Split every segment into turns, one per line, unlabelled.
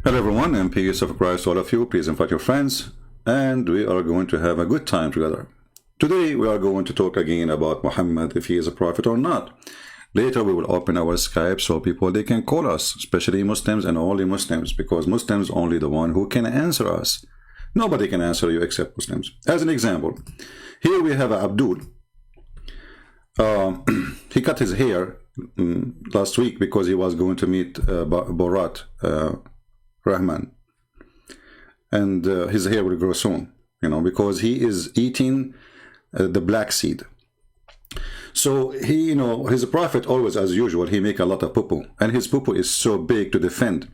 Hello everyone, and peace of Christ to all of you. Please invite your friends, and we are going to have a good time together. Today we are going to talk again about Muhammad, if he is a prophet or not. Later we will open our Skype so people they can call us, especially Muslims and only Muslims, because Muslims only the one who can answer us. Nobody can answer you except Muslims. As an example, here we have Abdul. He cut his hair last week because he was going to meet Borat Rahman, and his hair will grow soon, because he is eating the black seed. So he, he's a prophet always, as usual. He make a lot of poo-poo, and his poo-poo is so big to defend.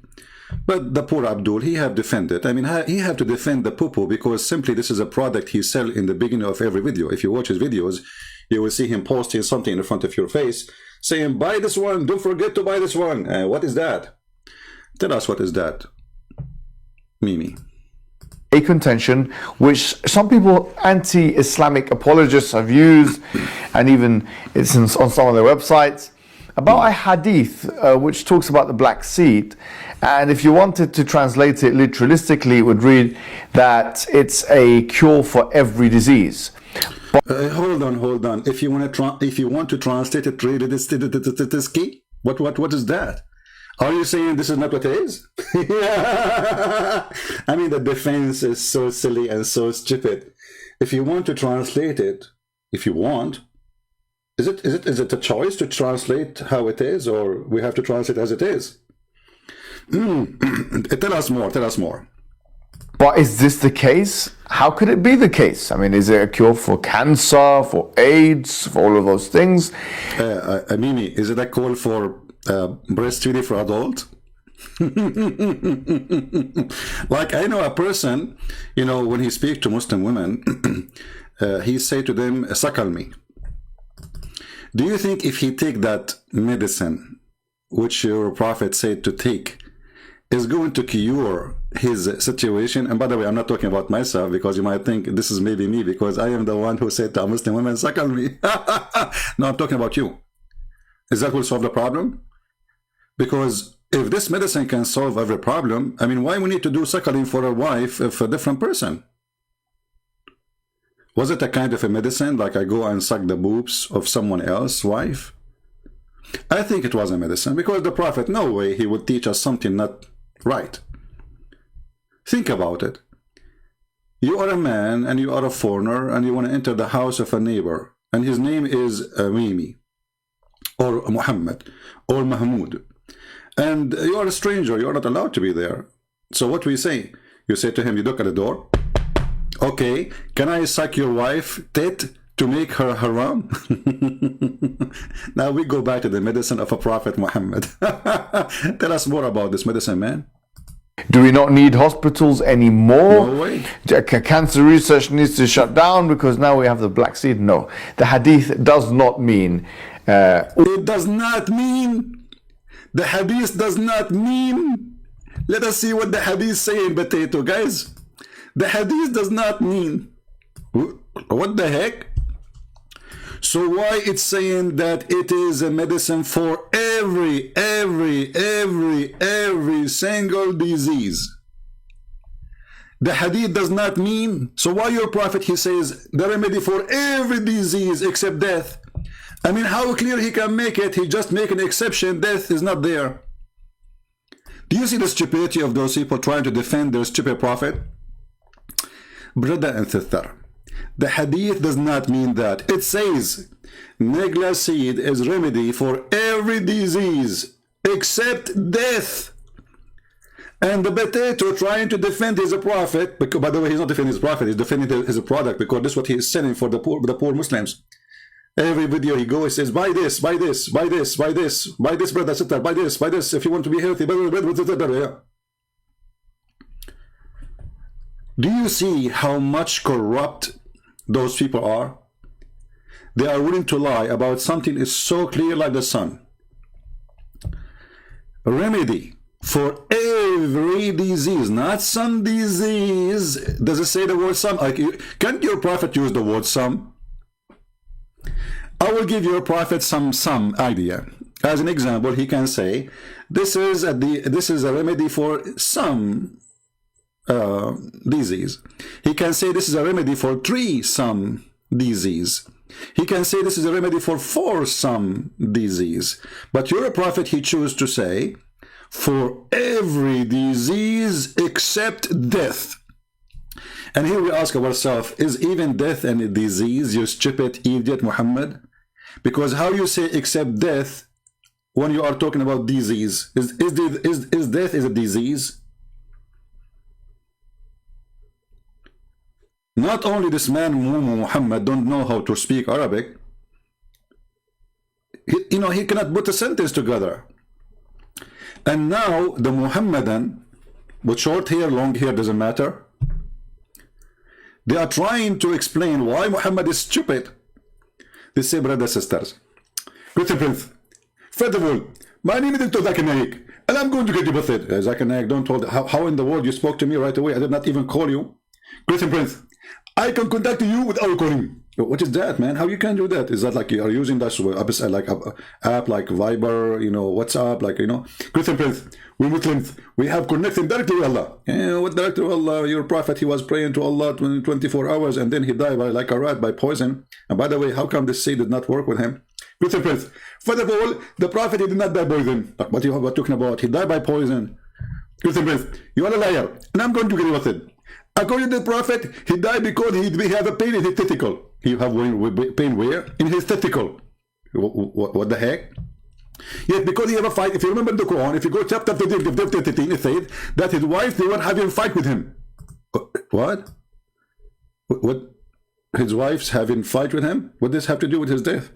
But the poor Abdul, he have defended. I mean, he have to defend the poo-poo because simply this is a product he sell in the beginning of every video. If you watch his videos, you will see him posting something in front of your face, saying, "Buy this one. Don't forget to buy this one." What is that? Tell us, what is that, Mimi?
A contention which some people, anti-Islamic apologists, have used, and even it's on some of their websites, about a hadith which talks about the black seed. And if you wanted to translate it literalistically, it would read that it's a cure for every disease.
Hold on. If you want to translate it, read it. What is that? Are you saying this is not what it is? I mean, the defense is so silly and so stupid. If you want to translate it, if you want, is it a choice to translate how it is, or we have to translate as it is? Tell us more.
But is this the case? How could it be the case? I mean, is it a cure for cancer, for AIDS, for all of those things?
Mimi, is it a call for breastfeeding for adults? Like, I know a person, when he speaks to Muslim women, he say to them, "Suckle me." Do you think if he take that medicine, which your prophet said to take, is going to cure his situation? And by the way, I'm not talking about myself, because you might think this is maybe me, because I am the one who said to a Muslim woman, "Suckle me." No, I'm talking about you. Is that will solve the problem? Because if this medicine can solve every problem, I mean, why we need to do suckling for a wife of a different person? Was it a kind of a medicine, like I go and suck the boobs of someone else's wife? I think it was a medicine, because the prophet, no way he would teach us something not right. Think about it. You are a man and you are a foreigner and you want to enter the house of a neighbor, and his name is Mimi or Muhammad or Mahmoud, and you are a stranger. You are not allowed to be there. So what we say? You say to him, you look at the door. "Okay, can I suck your wife tit to make her haram?" Now we go back to the medicine of a prophet Muhammad. Tell us more about this medicine, man.
Do we not need hospitals anymore?
No way.
Cancer research needs to shut down because now we have the black seed? No. The hadith does not mean...
It does not mean... The hadith does not mean... Let us see what the hadith say in potato, guys. The hadith does not mean... What the heck? So why it's saying that it is a medicine for every single disease? The hadith does not mean. So why your prophet, he says the remedy for every disease except death? I mean, how clear he can make it? He just make an exception. Death is not there. Do you see the stupidity of those people trying to defend their stupid prophet? Brother and sister, the hadith does not mean that. It says negla seed is remedy for every disease except death. And the potato trying to defend his prophet, because, by the way, he's not defending his prophet, he's defending his product, because this is what he is selling for the poor Muslims. Every video he goes, he says, "Buy this, buy this, buy this, buy this, buy this, brother, sister, buy this if you want to be healthy." Do you see how much corrupt those people are? They are willing to lie about something is so clear like the sun. Remedy for every disease, not some disease. Does it say the word some? Can't your prophet use the word some? I will give your prophet some idea. As an example, he can say, this is a remedy for some disease. He can say this is a remedy for 3 some disease. He can say this is a remedy for 4 some disease. But your prophet, he chose to say, for every disease except death. And here we ask ourselves, is even death a disease, you stupid idiot Muhammad? Because how you say except death when you are talking about disease? Is death is a disease? Not only this man Muhammad don't know how to speak Arabic, he cannot put a sentence together. And now the Muhammadan, with short hair, long hair, doesn't matter, they are trying to explain why Muhammad is stupid. They say, brothers, sisters, Christian Prince, first of all, my name is Dr. Zakir Naik, and I'm going to get you with it. Zakir Naik, don't hold, how in the world you spoke to me right away? I did not even call you. Christian Prince, I can contact you without calling. What is that, man? How you can do that? Is that like you are using that like app like Viber, WhatsApp, like, Christian Prince, we Muslims, we have connected directly with Allah. What directly with Allah? Your prophet, he was praying to Allah 24 hours and then he died like a rat by poison. And by the way, how come this seed did not work with him? Christian Prince, first of all, the prophet, he did not die by poison. What you are talking about? He died by poison. Christian Prince, you are a liar, and I'm going to get you with it. According to the prophet, he died because he had a pain in his testicle. He have pain where? In his testicle. What the heck? Yes, because he have a fight. If you remember the Quran, if you go chapter 13, it said that his wife, they were having a fight with him. What? What? His wife's having a fight with him? What does this have to do with his death?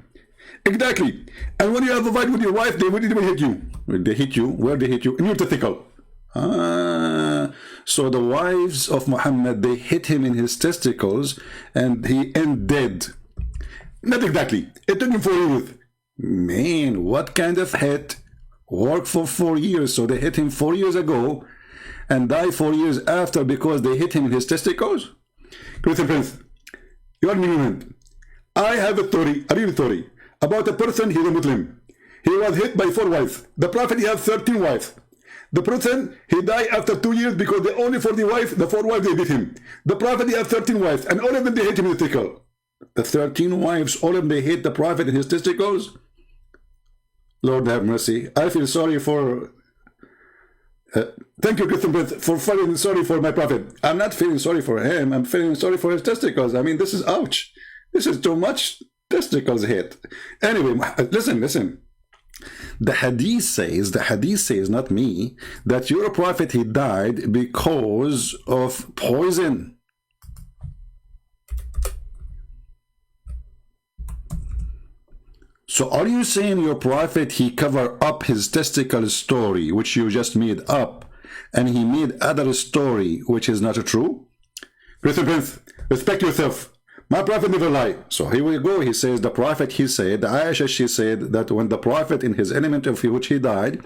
Exactly. And when you have a fight with your wife, they will hit you. They hit you. Where they hit you? In your testicle. So the wives of Muhammad, they hit him in his testicles and he ended dead. Not exactly. It took him 4 years. Man, what kind of hit worked for 4 years? So they hit him 4 years ago and died 4 years after because they hit him in his testicles? Christian Prince, you are ignorant. I have a real story, about a person, he's a Muslim. He was hit by 4 wives. The Prophet, he had 13 wives. The person, he died after 2 years because the only 40 wives, the 4 wives, they beat him. The Prophet, he had 13 wives, and all of them, they hit him in the testicle. The 13 wives, all of them, they hit the Prophet in his testicles. Lord have mercy. I feel sorry for... thank you, Christian Prince, for feeling sorry for my Prophet. I'm not feeling sorry for him. I'm feeling sorry for his testicles. I mean, this is ouch. This is too much testicles hit. Anyway, listen. The hadith says, not me, that your prophet, he died because of poison. So are you saying your prophet, he covered up his testicle story, which you just made up, and he made other story, which is not true? Christian Prince, respect yourself. My prophet never lied. So here we go. He says the prophet, he said, Aisha, she said that when the prophet in his element of which he died,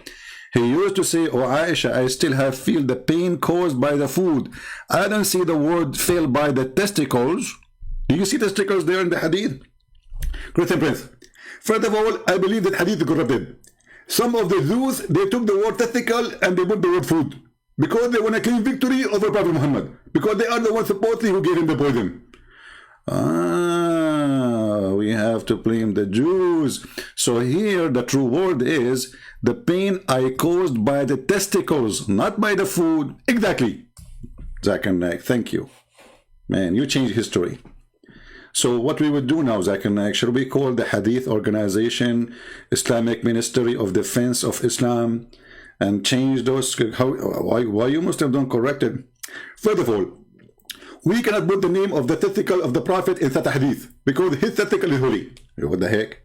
he used to say, oh Aisha, I still feel the pain caused by the food. I don't see the word feel by the testicles. Do you see testicles there in the hadith? Christian Prince, first of all, I believe that hadith is corrupted. Some of the Jews, they took the word testicle and they put the word food because they want to claim victory over Prophet Muhammad, because they are the ones supposedly who gave him the poison. We have to blame the Jews. So here the true word is the pain I caused by the testicles, not by the food. Exactly. Zakir Naik, thank you. Man, you changed history. So what we would do now, Zakir Naik, should we call the Hadith Organization Islamic Ministry of Defense of Islam and change those? Why you must have done corrected? First of all, we cannot put the name of the testicle of the Prophet in that hadith because his testicle is holy. What the heck?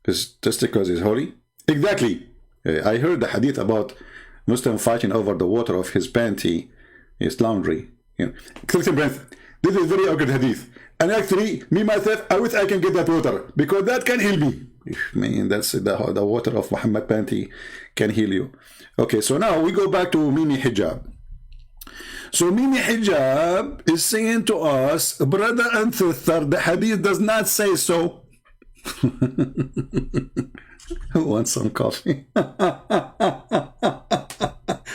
His testicles is holy? Exactly. I heard the hadith about Muslim fighting over the water of his panty, his laundry. Christian Prince, this is very good hadith. And actually, me myself, I wish I can get that water because that can heal me. Man, that's the water of Muhammad panty can heal you. Okay, so now we go back to Mimi Hijab. So Mimi Hijab is saying to us, brother and sister, the hadith does not say so. Who wants some coffee?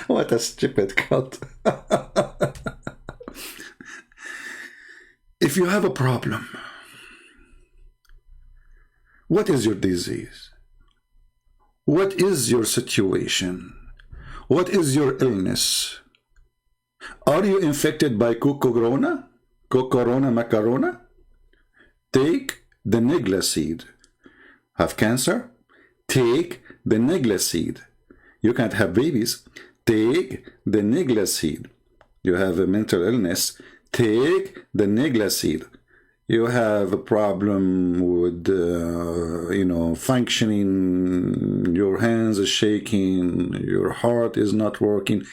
What a stupid cult. If you have a problem, what is your disease? What is your situation? What is your illness? Are you infected by corona? Corona macarona? Take the nigla seed. Have cancer? Take the nigla seed. You can't have babies? Take the nigla seed. You have a mental illness? Take the nigla seed. You have a problem with, functioning, your hands are shaking, your heart is not working.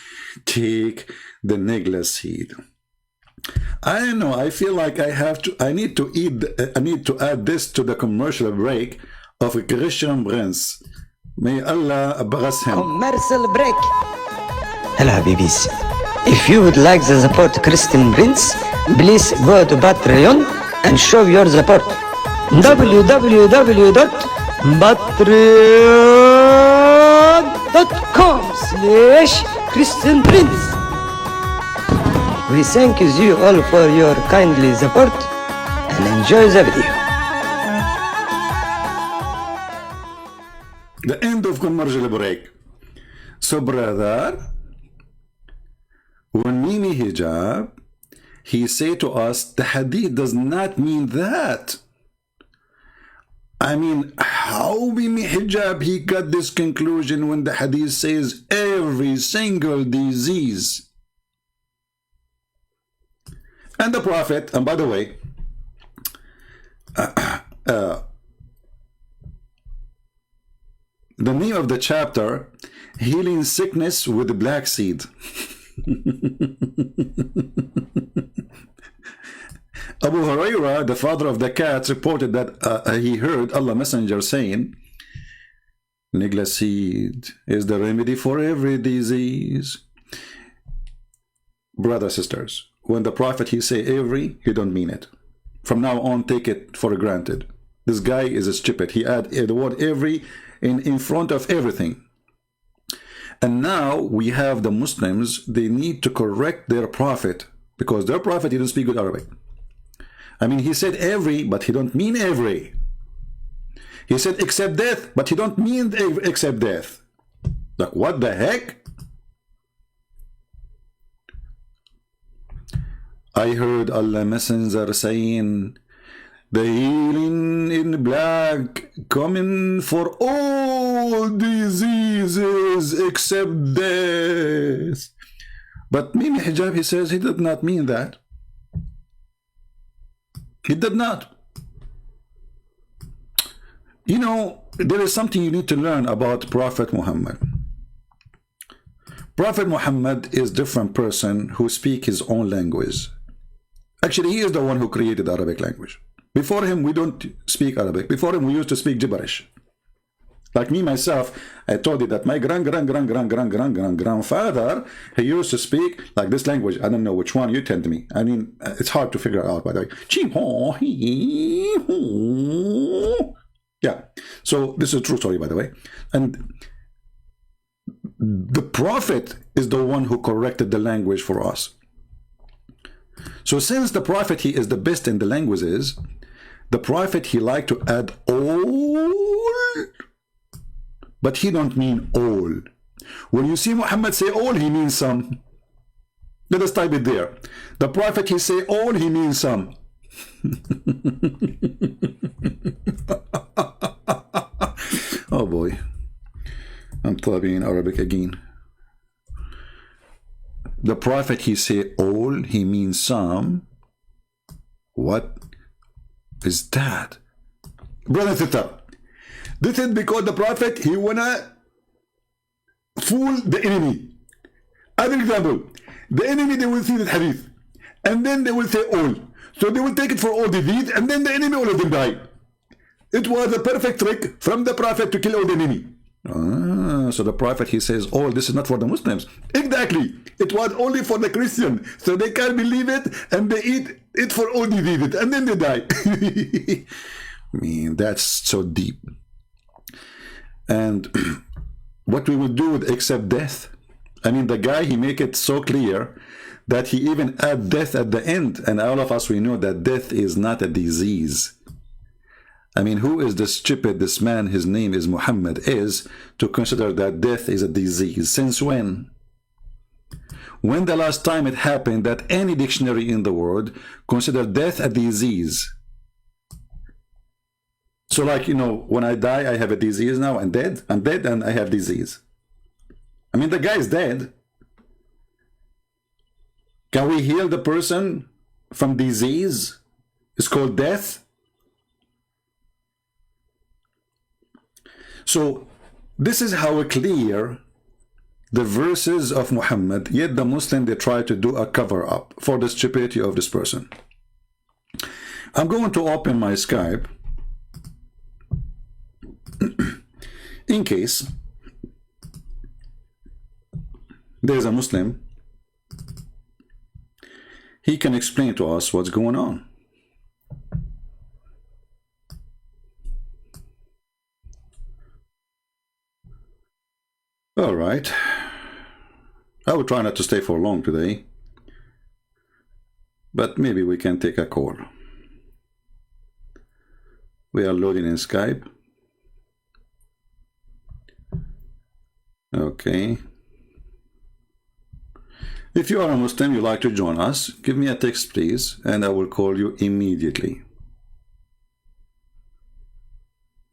Take the nigla seed. I don't know, I feel like I need to add this to the commercial break of a Christian Prince. May Allah bless him.
Commercial break. Hello, Habibis. If you would like to support Christian Prince, please go to Patreon and show your support. www.patreon.com/Christian Prince. We thank you all for your kindly support and enjoy the video.
The end of commercial break. So, brother, when meaning hijab, he say to us, the hadith does not mean that. I mean, how we mean hijab, he got this conclusion when the hadith says every single disease. And the Prophet, and by the way, the name of the chapter, Healing Sickness with the Black Seed. Abu Hurairah, the father of the cats, reported that he heard Allah Messenger saying, Nigla seed is the remedy for every disease. Brothers, sisters, when the Prophet he say every, he don't mean it. From now on, take it for granted. This guy is a stupid. He add the word every in front of everything. And now we have the Muslims, they need to correct their Prophet, because their Prophet, he didn't speak good Arabic. I mean, he said every, but he don't mean every. He said except death, but he don't mean except death. Like, what the heck? I heard Allah Messenger saying, the healing in black coming for all diseases except death. But Mimi Hijab, he says he did not mean that. He did not. You know, there is something you need to learn about Prophet Muhammad. Prophet Muhammad is a different person who speaks his own language. Actually, he is the one who created the Arabic language. Before him, we don't speak Arabic. Before him, we used to speak gibberish. Like me, myself, I told you that my grandfather, he used to speak like this language. I don't know which one, you tell me. I mean, it's hard to figure out, by the way. Yeah, so this is a true story, by the way. And the Prophet is the one who corrected the language for us. So since the Prophet, he is the best in the languages, the Prophet, he liked to add all, but he don't mean all. When you see Muhammad say all, he means some. Let us type it there. The Prophet, he say all, he means some. Oh boy, I'm typing in Arabic again. The Prophet, he say all, he means some. What is that? Brother and sister, this is because the Prophet, he wanna fool the enemy. Other example, the enemy, they will see this hadith, and then they will say all. So they will take it for all disease, and then the enemy, all of them die. It was a perfect trick from the Prophet to kill all the enemy. So the Prophet, he says, oh, this is not for the Muslims. Exactly. It was only for the Christian. So they can't believe it, and they eat it for all diseases, and then they die. I mean, that's so deep. And what we would do with accept death? I mean, the guy, he make it so clear that he even add death at the end. And all of us, we know that death is not a disease. I mean, who is this stupid, this man, his name is Muhammad, is to consider that death is a disease? Since when? When the last time it happened that any dictionary in the world considered death a disease? So like, you know, when I die, I have a disease now. I'm dead and I have disease. I mean, the guy is dead. Can we heal the person from disease? It's called death. So this is how clear the verses of Muhammad, yet the Muslim, they try to do a cover-up for the stupidity of this person. I'm going to open my Skype in case there's a Muslim, he can explain to us what's going on. All right. I will try not to stay for long today, but maybe we can take a call. We are loading in Skype. Okay. If you are a Muslim, you'd like to join us, give me a text, please, and I will call you immediately.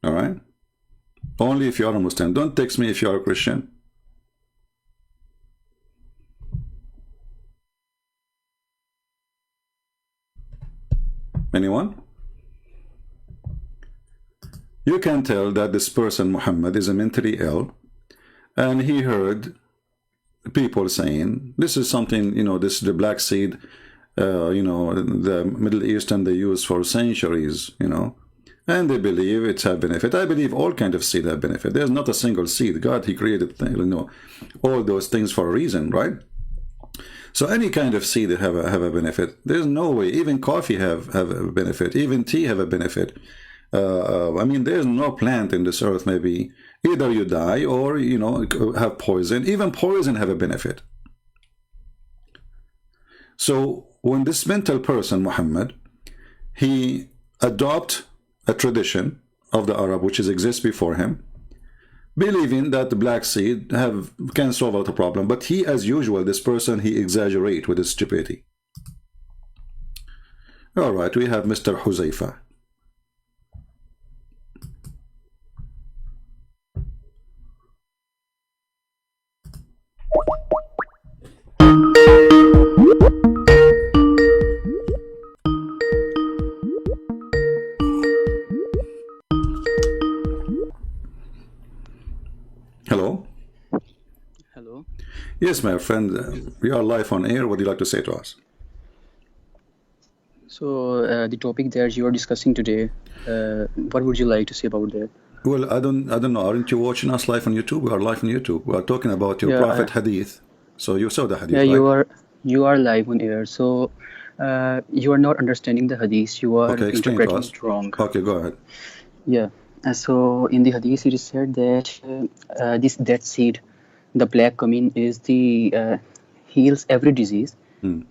All right? Only if you are a Muslim. Don't text me if you are a Christian. Anyone? You can tell that this person, Muhammad, is mentally ill, and he heard people saying, this is something, you know, this is the black seed, you know, the Middle Eastern, they use for centuries, you know, and they believe it's a benefit. I believe all kinds of seed have benefit. There's not a single seed. God, he created, you know, all those things for a reason, right? So any kind of seed have a benefit. There's no way. Even coffee have a benefit. Even tea have a benefit. I mean, there's no plant in this earth, maybe either you die or, you know, have poison. Even poison have a benefit. So when this mental person, Muhammad, he adopt a tradition of the Arab which exists before him, believing that the black seed can solve out the problem, but he, as usual, this person, he exaggerate with his stupidity. All right, we have Mr. Huzaifa. Hello.
Hello.
Yes, my friend, we are live on air. What do you like to say to us?
So the topic that you are discussing today, what would you like to say about that?
Well, I don't know. Aren't you watching us live on YouTube? We are live on YouTube. We are talking about your prophet hadith. So you saw the hadith,
yeah,
right?
you are live on air. So you are not understanding the hadith. You are interpreting it wrong.
Okay, go ahead.
Yeah. So in the hadith, it is said that this dead seed, the black cumin, is the heals every disease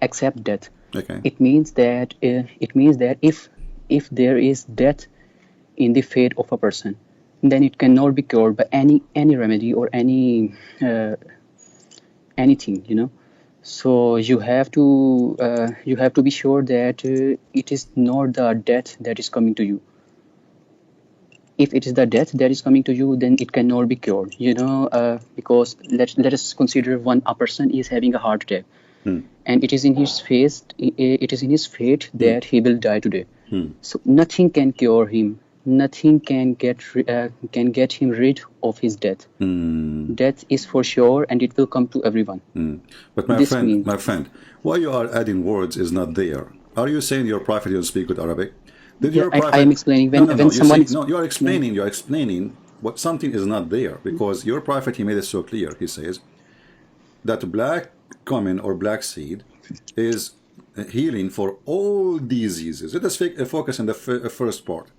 except death.
Okay.
It means that if there is death in the fate of a person, then it cannot be cured by any remedy or any anything, you know. So you have to be sure that it is not the death that is coming to you. If it is the death that is coming to you, then it cannot be cured, you know, because let us consider a person is having a heart attack, and it is in his fate that he will die today. So nothing can cure him. Nothing can get him rid of his death. Death is for sure, and it will come to everyone.
But my friend, why you are adding words is not there. Are you saying your prophet didn't speak with Arabic? Did your prophet...
I am explaining when someone...
You're explaining what something is not there, because your prophet, he made it so clear. He says that black cumin or black seed is healing for all diseases. Let us focus on the first part.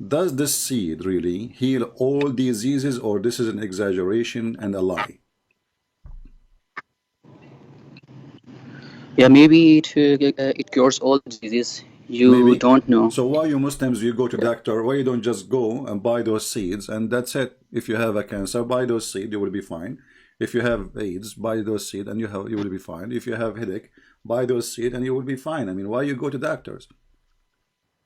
does this seed really heal all diseases, or this is an exaggeration and a lie?
Yeah, maybe it cures all diseases. You
Maybe.
don't know.
So why you Muslims, you go to doctor, why you don't just go and buy those seeds and that's it? If you have a cancer, buy those seeds, you will be fine. If you have AIDS, buy those seeds and you will be fine. If you have headache, buy those seeds and you will be fine. I mean, why you go to doctors?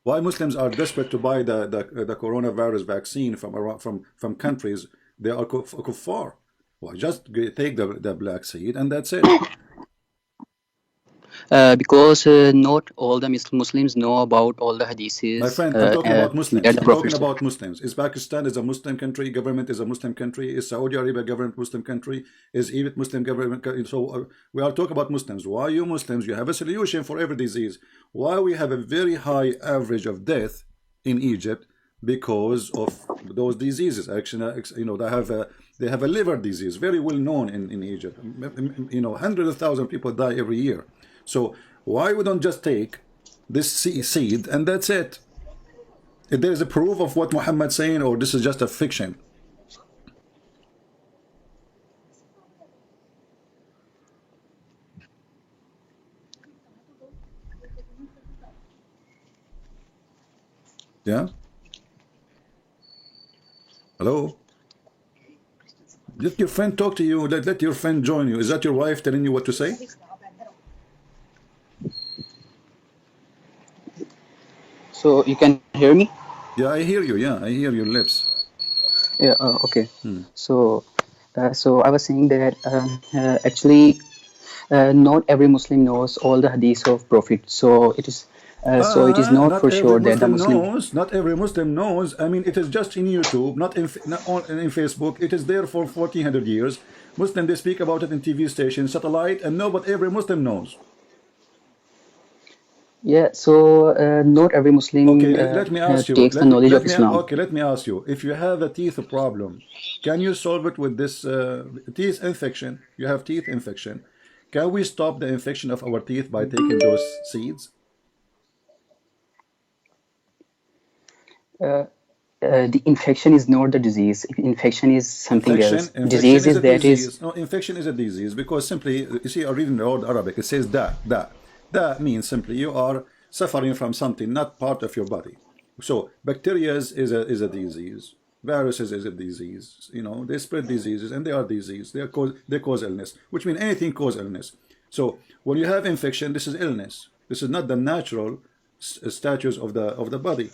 Why Muslims are desperate to buy the coronavirus vaccine from countries they are kuffar? Well, just take the black seed and that's it.
Because not all the Muslims know about all the hadiths.
My friend, I'm talking about Muslims.
that the
I'm
Prophet
talking
said.
about Muslims. Is Pakistan is a Muslim country? Government is a Muslim country? Is Saudi Arabia government Muslim country? Is Egypt Muslim government? So we are talking about Muslims. Why you Muslims? You have a solution for every disease. Why we have a very high average of death in Egypt? Because of those diseases. Actually, you know, they have a liver disease, very well known in Egypt. You know, hundreds of thousands of people die every year. So why we don't just take this seed and that's it? If there is a proof of what Muhammad's saying, or this is just a fiction? Yeah? Hello? Let your friend talk to you. Let your friend join you. Is that your wife telling you what to say?
So you can hear me?
Yeah, I hear you. Yeah, I hear your lips.
Yeah. Okay. So I was saying that actually not every Muslim knows all the hadiths of Prophet. So it is not for
Not every
sure that the
Muslim
Muslim.
knows. Not every Muslim knows. I mean, it is just in YouTube, not in Facebook. It is there for 1400 years. Muslim, they speak about it in TV stations, satellite, and no, but every Muslim knows.
Yeah. So not every Muslim
Okay, let me ask you.
takes the knowledge of Islam.
Okay, let me ask you. If you have a teeth problem, can you solve it with this teeth infection? You have teeth infection. Can we stop the infection of our teeth by taking those seeds?
The infection is not the disease. Infection is something else.
Infection
Disease
is
is
a
that
disease.
is.
No, infection is a disease because simply, you see, I read in the old Arabic, it says da. Da means simply you are suffering from something not part of your body. So bacteria is a disease. Viruses is a disease. You know, they spread diseases and they are disease. They cause illness, which means anything cause illness. So when you have infection, this is illness. This is not the natural status of the body.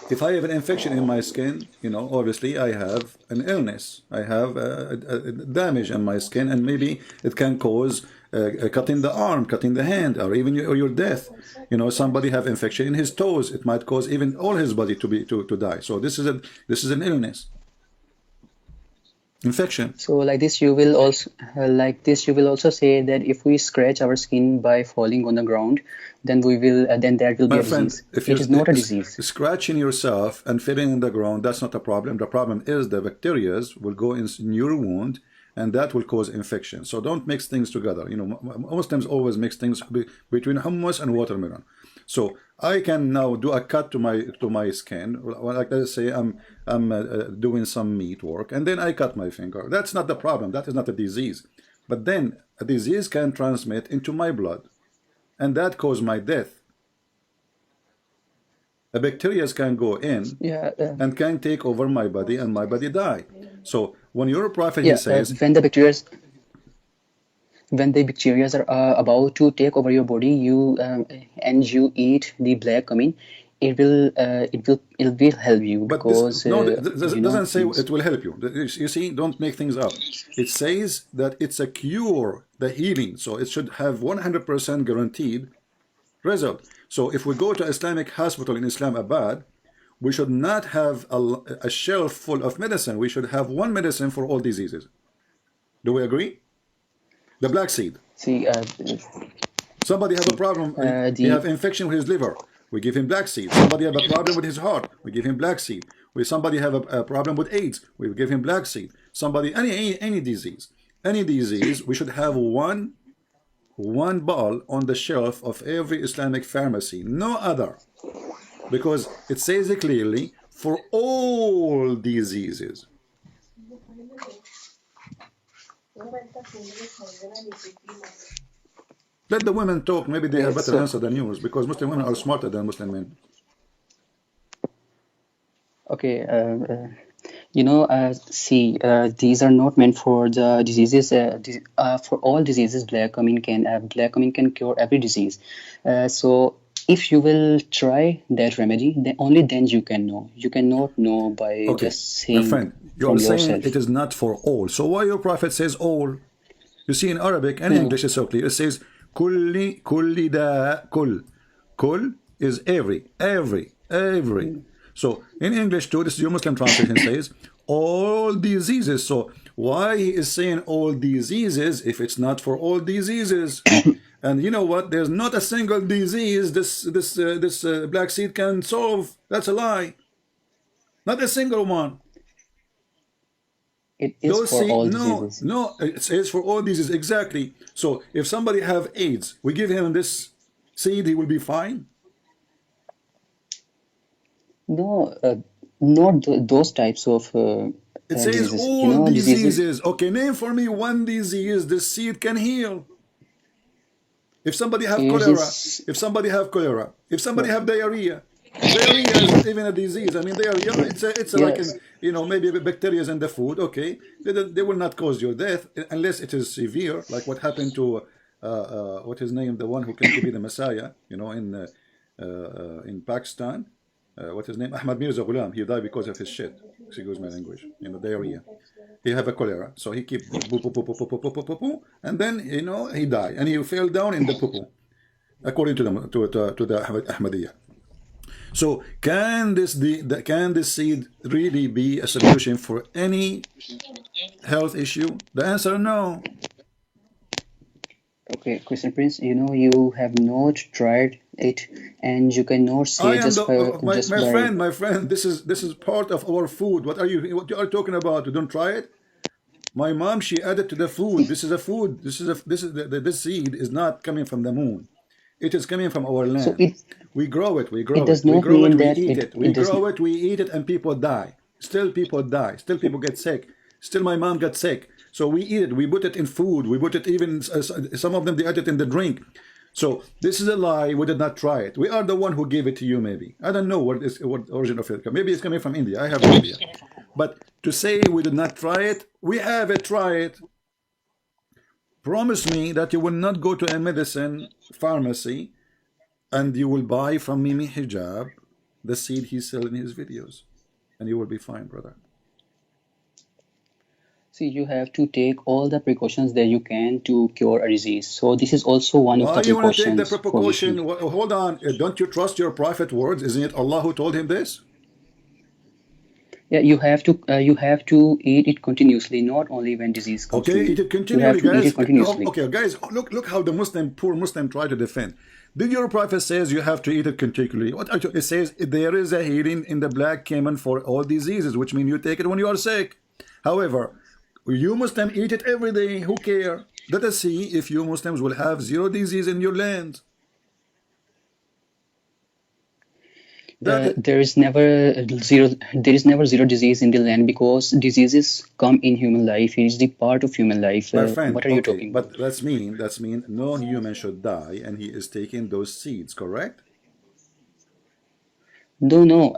If I have an infection in my skin, you know, obviously I have an illness. I have a damage in my skin, and maybe it can cause cutting the arm, cutting the hand, or even your death. You know, somebody have infection in his toes. It might cause even all his body to die. So this is an illness. Infection.
So like this, you will also say that if we scratch our skin by falling on the ground, then that will be
My
a
friend,
disease.
if
It is not a disease.
Scratching yourself and falling in the ground, that's not a problem. The problem is the bacteria will go in your wound, and that will cause infection. So don't mix things together. You know, Muslims always mix things between hummus and watermelon. So I can now do a cut to my skin. Like let's say I'm doing some meat work, and then I cut my finger. That's not the problem. That is not a disease. But then a disease can transmit into my blood, and that cause my death. The bacteria can go in and can take over my body, and my body die. So when your prophet he says,
when the bacteria are about to take over your body, and you eat the black cumin, it will help you,
but
because
this doesn't say it will help you. You see, don't make things up. It says that it's a cure, the healing. So it should have 100% guaranteed result. So if we go to Islamic hospital in Islamabad, we should not have a shelf full of medicine. We should have one medicine for all diseases. Do we agree? The black seed.
See,
somebody have a problem. He have infection with his liver. We give him black seed. Somebody have a problem with his heart. We give him black seed. Somebody have a problem with AIDS. We give him black seed. Somebody any disease, we should have one ball on the shelf of every Islamic pharmacy. No other. because it says it clearly for all diseases. Let the women talk. Maybe they have better answer than yours, because Muslim women are smarter than Muslim men.
Okay, these are not meant for the diseases. For all diseases, black cumin can cure every disease. So if you will try that remedy, then only then you can know. You cannot know by just saying.
My friend, you are saying it is not for all. So why your prophet says all? You see, in Arabic and English is so clear. It says kulli da kul. Kul is every. So in English too, this is your Muslim translation, says all diseases. So why he is saying all diseases if it's not for all diseases? And you know what? There's not a single disease this black seed can solve. That's a lie. Not a single one.
It is for all diseases.
No, it says for all diseases, exactly. So if somebody have AIDS, we give him this seed, he will be fine.
No, not those types of.
It says
diseases.
all diseases. Okay, name for me one disease this seed can heal. If somebody have cholera, if somebody have diarrhea, diarrhea is not even a disease. I mean, diarrhea, it's like, maybe bacteria in the food. Okay, they will not cause your death unless it is severe, like what happened to what his name, the one who came to be the Messiah, in Pakistan. What his name? Ahmed Mirza Ghulam. He died because of his shit. Excuse my language. Diarrhea. He have a cholera, so he keep poo, and then he died, and he fell down in the poo, according to the Ahmadiyya. So can this seed really be a solution for any health issue? The answer, no.
Okay, Christian Prince, you have not tried it, and you cannot say
my friend. This is part of our food. What you are talking about? You don't try it. My mom, she added to the food. This is a food. This seed is not coming from the moon. It is coming from our land. So we grow it. We eat it. We grow it. We eat it, and people die. Still, people die. Still, people get sick. Still, my mom got sick. So we eat it. We put it in food. We put it even. Some of them they add it in the drink. So this is a lie. We did not try it. We are the one who gave it to you. Maybe I don't know what origin of it. Maybe it's coming from India. I have no idea. But to say we did not try it, we have it. Try it. Promise me that you will not go to a medicine pharmacy and you will buy from Mimi Hijab the seed he's selling in his videos, and you will be fine, brother.
See, you have to take all the precautions that you can to cure a disease. So this is also one of the precautions. Why you want to take the precaution?
Hold on. Don't you trust your prophet words? Isn't it Allah who told him this?
Yeah, you have to eat it continuously, not only when disease comes.
Okay, eat it continually, guys. Okay, guys, look how the poor Muslim try to defend. Did your prophet says you have to eat it continually? It says there is a healing in the black cumin for all diseases, which means you take it when you are sick. However, you Muslims eat it every day. Who care? Let us see if you Muslims will have zero disease in your land.
There is never zero disease in the land, because diseases come in human life. It is the part of human life.
My friend,
what are you talking about?
But that's mean no human should die, and he is taking those seeds, correct?
No.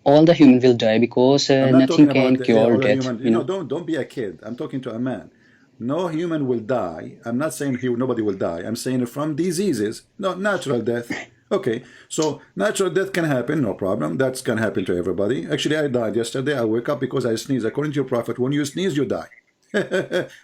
All the human will die, because nothing can cure death.
Don't be a kid. I'm talking to a man. No human will die. I'm not saying nobody will die. I'm saying from diseases, not natural death. Okay, so natural death can happen, no problem. That can happen to everybody. Actually, I died yesterday. I wake up because I sneeze. According to your prophet, when you sneeze, you die.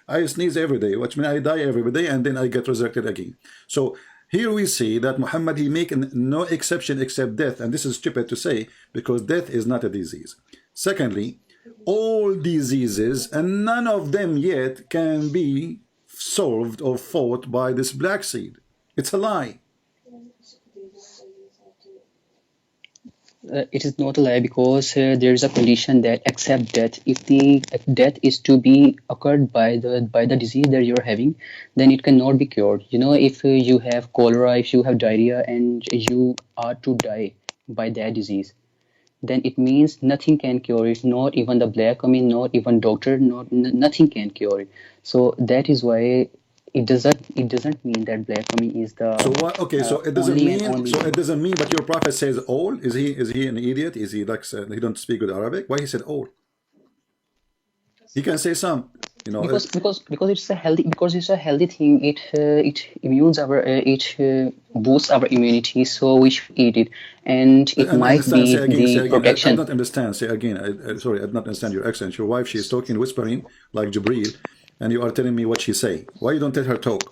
I sneeze every day, which means I die every day, and then I get resurrected again. So here we see that Muhammad, he make no exception except death, and this is stupid to say, because death is not a disease. Secondly, all diseases, and none of them yet can be solved or fought by this black seed. It's a lie.
It is not a lie, because there is a condition that except death. If the death is to be occurred by the disease that you are having, then it cannot be cured. If you have cholera, if you have diarrhea, and you are to die, by that disease, then it means nothing can cure it, not even the black coming, not even doctor, nothing can cure it. So that is why it doesn't mean that black coming is the
So what? Okay, so it doesn't
only and
mean.
only.
So it doesn't mean. But your prophet says all. Is he an idiot? Is he like he don't speak good Arabic? Why he said all? He can say some. You know.
Because it's a healthy thing. It boosts our immunity, so we should eat it, and it
And
might
understand.
be
Say again. Say
the
again. I
protection.
don't understand. Say again. Sorry, I did not understand your accent. Your wife, she is talking, whispering like Jibril, and you are telling me what she say. Why you don't let her talk?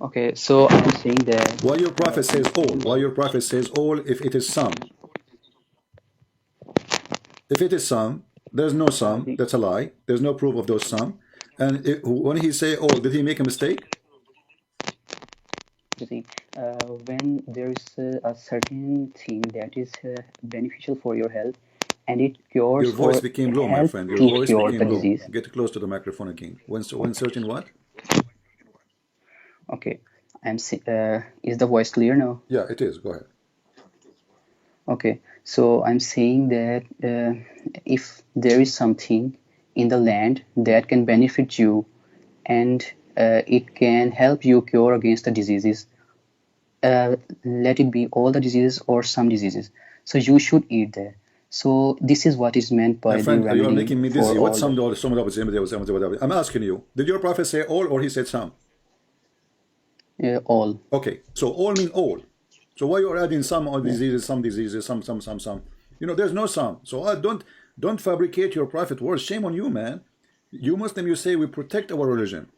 Okay, so I'm saying that
Why your prophet says all? Why your prophet says all if it is some? If it is some, there's no some. That's a lie. There's no proof of those some. And when he say all, did he make a mistake?
you see, when there is a certain thing that is beneficial for your health, and it
Your
cures
voice
or
became low, my
help
friend. Your
to
voice
cure
became
the
low.
disease.
Get close to the microphone again. When certain what?
Okay, is the voice clear now?
Yeah, it is. Go ahead.
Okay, so I'm saying that if there is something in the land that can benefit you, and it can help you cure against the diseases, let it be all the diseases or some diseases. So you should eat that. So this is what is meant
My
by the
friend, you are
remedy
making me
for
dizzy. What
all.
some? I'm asking you, did your prophet say all or he said some?
All.
Okay, so all mean all. So why you're adding some or diseases, some, some? You know, there's no some. So don't fabricate your prophet words. Shame on you, man. You Muslim, you say we protect our religion,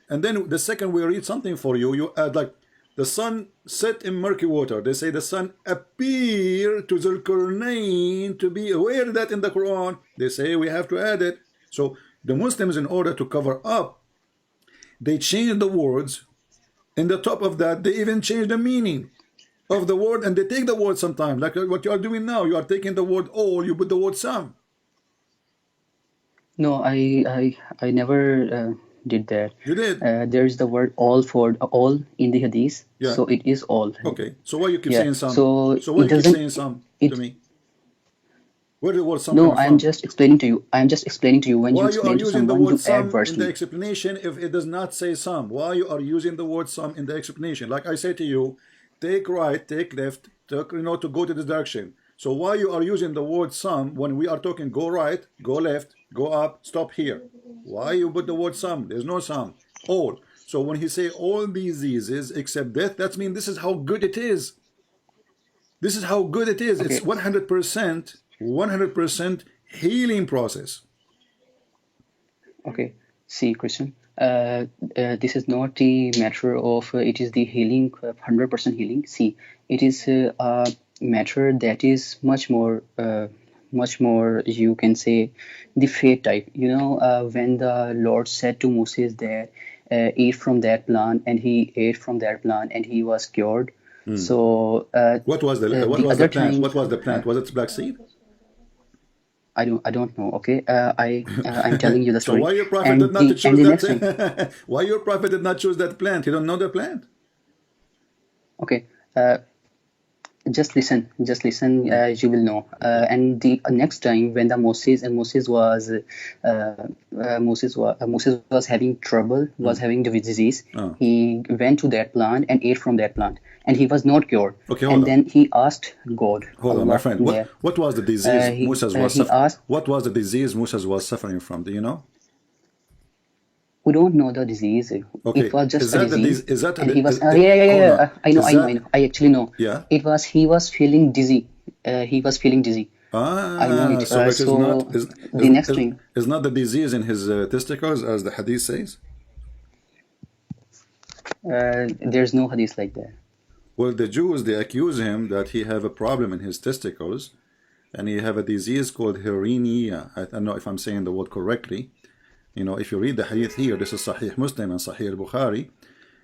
and then the second we read something for you, you add like the sun set in murky water. They say the sun appeared to Zulkarnain to be aware that in the Quran. They say we have to add it. So the Muslims, in order to cover up, they change the words. In the top of that, they even change the meaning of the word, and they take the word sometimes, like what you are doing now. You are taking the word all, you put the word some.
No, I never did that.
You did.
There is the word all for all in the hadith,
Yeah.
so it is all.
Okay. So why you keep
Yeah.
saying some?
So
So why
it
you keep
doesn't.
saying some
It
to me? Where did the word some
no.
coming from?
I'm just explaining to you. When you
Why you are
explain to
using the
someone,
word
you add
some
words
in
to
the
it.
explanation if it does not say some? Why you are using the word some in the explanation? Like I say to you, take right, take left, take, to go to this direction. So why you are using the word some when we are talking go right, go left, go up, stop here? Why you put the word some? There's no some. All. So when he say all diseases except death, that means this is how good it is. This is how good it is. It's
Okay.
100% healing process.
Okay. See, Christian. This is not the matter of it is the healing, 100% healing. See, it is a matter that is much more. You can say, the faith type. When the Lord said to Moses that eat from that plant, and he ate from that plant, and he was cured. So
What was the
the other
plant?
time,
What was the plant? Was it black seed?
I don't know. Okay, I'm telling you the
So
story,
why your prophet did
and
not
the
choose
next thing.
that? Why your prophet did not choose that plant? You don't know the plant?
Okay, just listen. You will know. And the next time when the Moses was having trouble, was having the disease, he went to that plant and ate from that plant, and he was not cured.
Okay, hold
And
on.
then he asked God,
Hold on, my
Allah,
friend.
that
What was the disease Moses was
he
suffering?
asked.
What was the disease Moses was suffering from? Do you know?
We don't know the disease.
Okay,
It was just
is
a
that the
disease,
disease? Is that
and he was.
hold on?
I know.
Is
I know.
that
I actually know.
yeah?
He was feeling dizzy. He was feeling dizzy. I know it.
So it is not
The next thing.
is not the disease in his testicles as the hadith says?
There's no hadith like that.
Well, the Jews, they accuse him that he have a problem in his testicles, and he have a disease called hernia. I don't know if I'm saying the word correctly. If you read the hadith here, this is Sahih Muslim and Sahih Bukhari.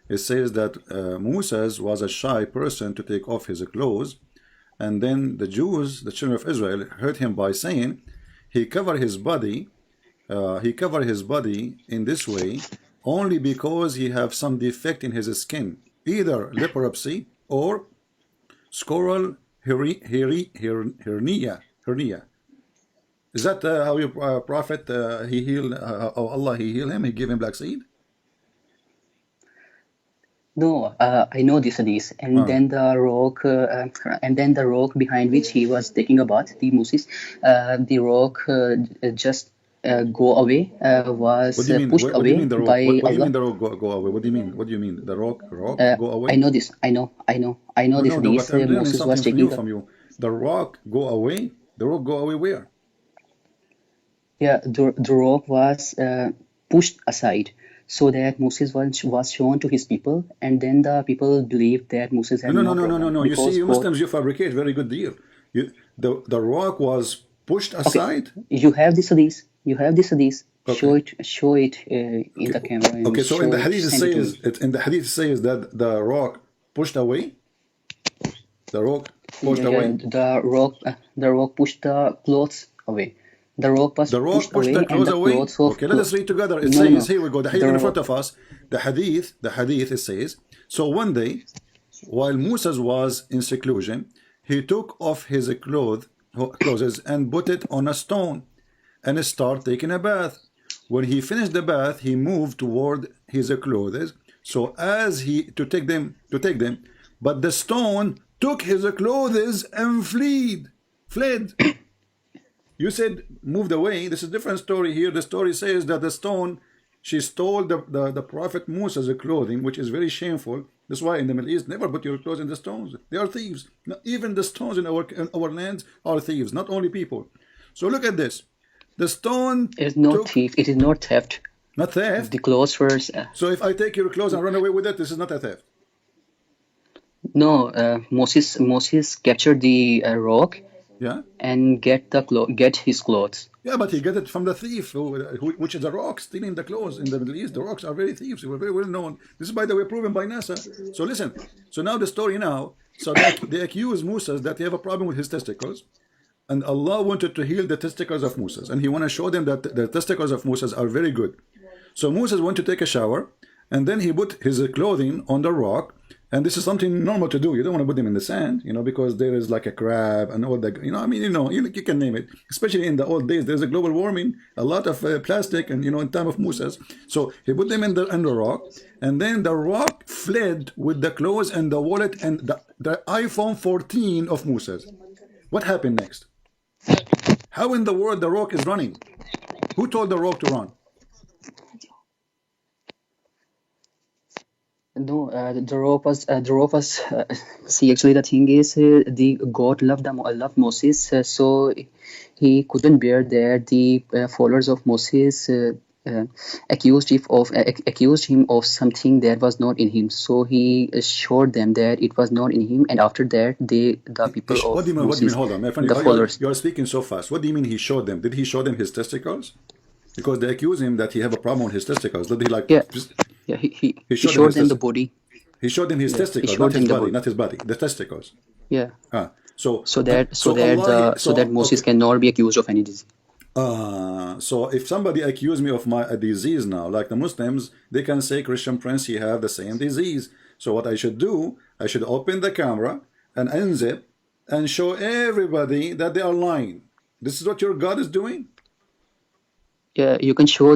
It says that Moses was a shy person to take off his clothes, and then the Jews, the children of Israel, hurt him by saying he covered his body he covered his body in this way only because he have some defect in his skin, either leprosy or scoral hernia. Is that how your prophet he healed? Allah he healed him. He gave him black seed.
No, I know this hadith. And then the rock behind which he was taking a bath, the Moses, the rock just go away, was
What do you mean?
pushed
What do you
away
mean the rock?
by
What do you
Allah.
mean the rock go away? What do you mean? What do you mean? The rock go away?
I know this. I know
No,
this
no, no.
hadith.
But I'm learning
Moses was
something
taking
new from you. The rock go away. The rock go away where?
the rock was pushed aside so that Moses was shown to his people, and then the people believed that Moses had
No,
no
no, no, no, no,
problem
no. You
because
see, you Muslims, you fabricate very good deal. The rock was pushed aside.
you have this hadith. You have this hadith.
Okay.
Show it in the camera. And
Okay, so in the hadith it
send it to
says
me.
in the hadith it says that the rock pushed away. The rock pushed away.
The rock pushed the clothes away. The rock was
The rock
pushed
pushed
away,
the
and
clothes
the
away.
clothes of
Okay, let us read together. It
No,
says,
no.
here we go. The hadith
The
in front of us. The hadith it says, so one day, while Moses was in seclusion, he took off his clothes and put it on a stone and started taking a bath. When he finished the bath, he moved toward his clothes, so as he to take them, but the stone took his clothes and fled. You said moved away. This is a different story here. The story says that the stone, she stole the prophet Moses' clothing, which is very shameful. That's why in the Middle East, never put your clothes in the stones. They are thieves. Even the stones in our lands are thieves, not only people. So look at this. The stone
It is not thief. It is not theft.
not theft.
The clothes were
So if I take your clothes and run away with it, this is not a theft.
no. Moses captured the rock
Yeah.
and get his clothes.
Yeah, but he got it from the thief, which is the rock, stealing the clothes in the Middle East. The rocks are very thieves. They were very well known. This is, by the way, proven by NASA. So listen. So now the story now. So they accuse Moses that he have a problem with his testicles. And Allah wanted to heal the testicles of Moses. And he want to show them that the testicles of Moses are very good. So Moses went to take a shower. And then he put his clothing on the rock. And this is something normal to do. You don't want to put them in the sand, because there is like a crab and all that. You can name it. Especially in the old days, there's a global warming, a lot of plastic, and in time of Moses. So he put them in the rock, and then the rock fled with the clothes and the wallet and the iPhone 14 of Moses. What happened next? How in the world the rock is running? Who told the rock to run?
No, the rope was. See, actually, the thing is, the God loved Moses, so he couldn't bear that the followers of Moses accused him of something that was not in him. So he assured them that it was not in him, and after that, the people of
What do you mean?
Moses,
What do you mean? Hold on, my friend.
the followers.
You are speaking so fast. What do you mean he showed them? Did he show them his testicles? Because they accuse him that he have a problem with his testicles. Did he
Yeah, he
showed
showed
them
them the body.
He showed them his testicles,
showed
not his body, the testicles.
Yeah,
So
that Moses
okay.
cannot be accused of any disease.
So if somebody accuse me of a disease now, like the Muslims, they can say, Christian Prince, he have the same disease. So what I should do, I should open the camera and unzip and show everybody that they are lying. This is what your God is doing?
Yeah, you can show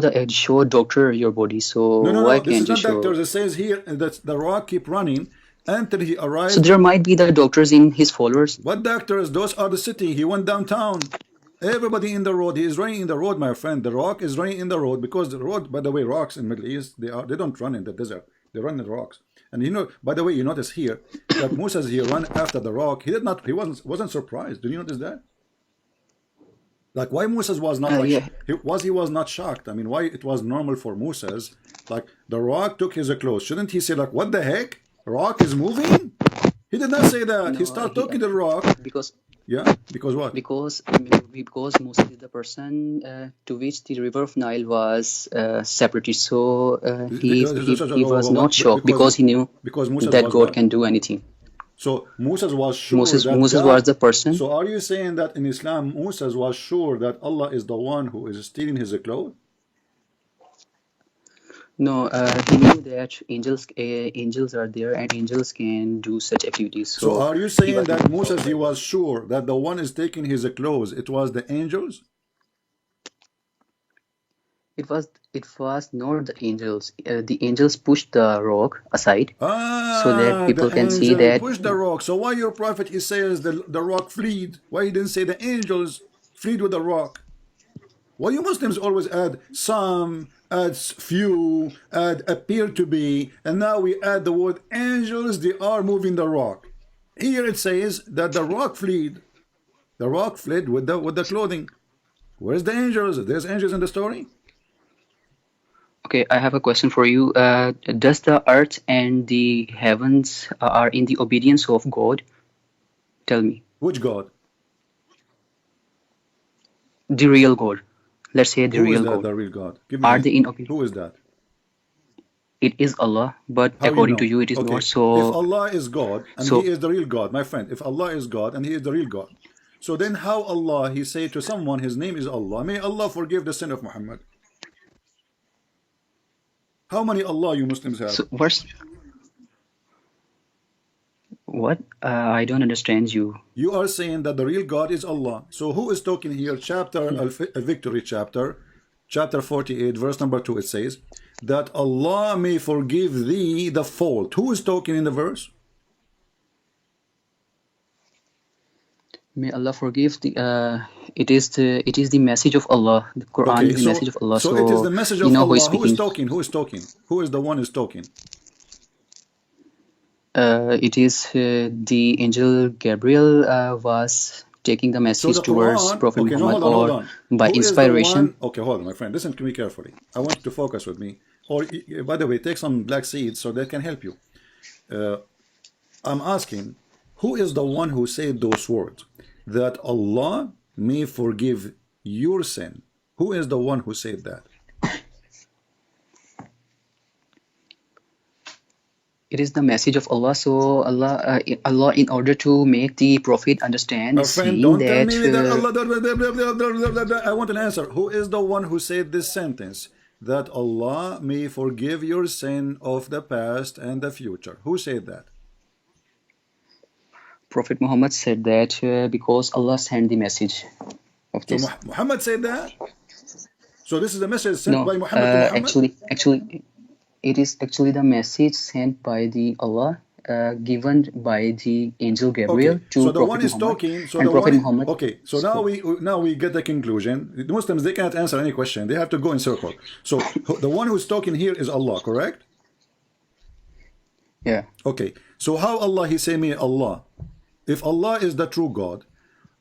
doctor your body. So
No.
why
This is
can't you
not
show?
doctors. It says here that the rock keep running until he arrived.
So there might be the doctors in his followers.
What doctors? Those are the city. He went downtown. Everybody in the road. He is running in the road, my friend. The rock is running in the road because the road, by the way, rocks in Middle East, they don't run in the desert. They run in the rocks. And by the way, you notice here that Moses he ran after the rock. He wasn't surprised. Did you notice that? Like why Moses was not
Yeah.
he was not shocked. I mean, why it was normal for Moses? Like the rock took his clothes. Shouldn't he say like, what the heck? Rock is moving? He did not say that. He started talking to the rock.
Because
Because what?
because Moses is the person to which the river of Nile was separated. So he was not shocked because he knew
because Moses
that
was
God
what?
can do anything.
So Moses was sure
Moses
that
was the person.
So are you saying that in Islam Moses was sure that Allah is the one who is stealing his clothes?
No, he knew that angels are there and angels can do such activities.
So
So
are you
he
saying
was
that
not taught
Moses,
by
he
that.
was sure that the one is taking his clothes, it was the angels?
It was not the angels. The angels pushed the rock aside so that
Ah, the
people can see
angel
that.
pushed the rock. So why your prophet, he says the rock fleed? Why he didn't say the angels fleed with the rock? Why you Muslims always add some, add few, add appear to be, and now we add the word angels, they are moving the rock. Here it says that the rock fled. The rock fled with the clothing. Where's the angels? There's angels in the story?
Okay, I have a question for you. Does the earth and the heavens are in the obedience of God? Tell me.
Which God?
The real God. Let's say the
Who is
real
that,
God.
the real God? Give
Are
me,
they in obedience?
who is that?
It is Allah, but
How you
according to
know?
you, it is not.
Okay, if
So,
Allah is God and He
so
is the real God, my friend, if Allah is God and He is the real God, so then how Allah, He say to someone, His name is Allah, may Allah forgive the sin of Muhammad? How many Allah you Muslims have?
so what? I don't understand you.
You are saying that the real God is Allah. So who is talking here? Chapter,
Yeah.
Victory chapter, chapter 48, verse number 2, it says, that Allah may forgive thee the fault. Who is talking in the verse?
May Allah forgive the. It is the message of Allah. The Quran
Okay,
is the message of Allah.
so it is the
So
message
you
of
know who is
Allah. Who is
speaking.
talking? Who is talking? Who is the one who is talking?
It is the angel Gabriel was taking the
So
message
the
towards
Quran,
Prophet
okay, no,
Muhammad,
hold
or
on.
by
Who is the
inspiration.
one? Okay, hold on, my friend. Listen to me carefully. I want you to focus with me. Or, by the way, take some black seeds so they can help you. I'm asking, who is the one who said those words? That Allah may forgive your sin. Who is the one who said that?
It is the message of Allah. So Allah, in order to make the Prophet understand,
My friend,
seeing
don't tell
that.
me that Allah. I want an answer. Who is the one who said this sentence? That Allah may forgive your sin of the past and the future. Who said that?
Prophet Muhammad said that because Allah sent the message of
So
this.
Muhammad said that? So this is a message sent
No,
by Muhammad to Muhammad?
actually, it is actually the message sent by the Allah, given by the angel Gabriel
Okay, so
to
the one
Prophet
is
Muhammad,
talking. So
and
the one
Prophet
is,
Muhammad.
okay. So
So,
now we get the conclusion. The Muslims, they cannot answer any question. They have to go in circle. So the one who's talking here is Allah, correct?
yeah.
Okay. So how Allah he say me Allah? If Allah is the true God,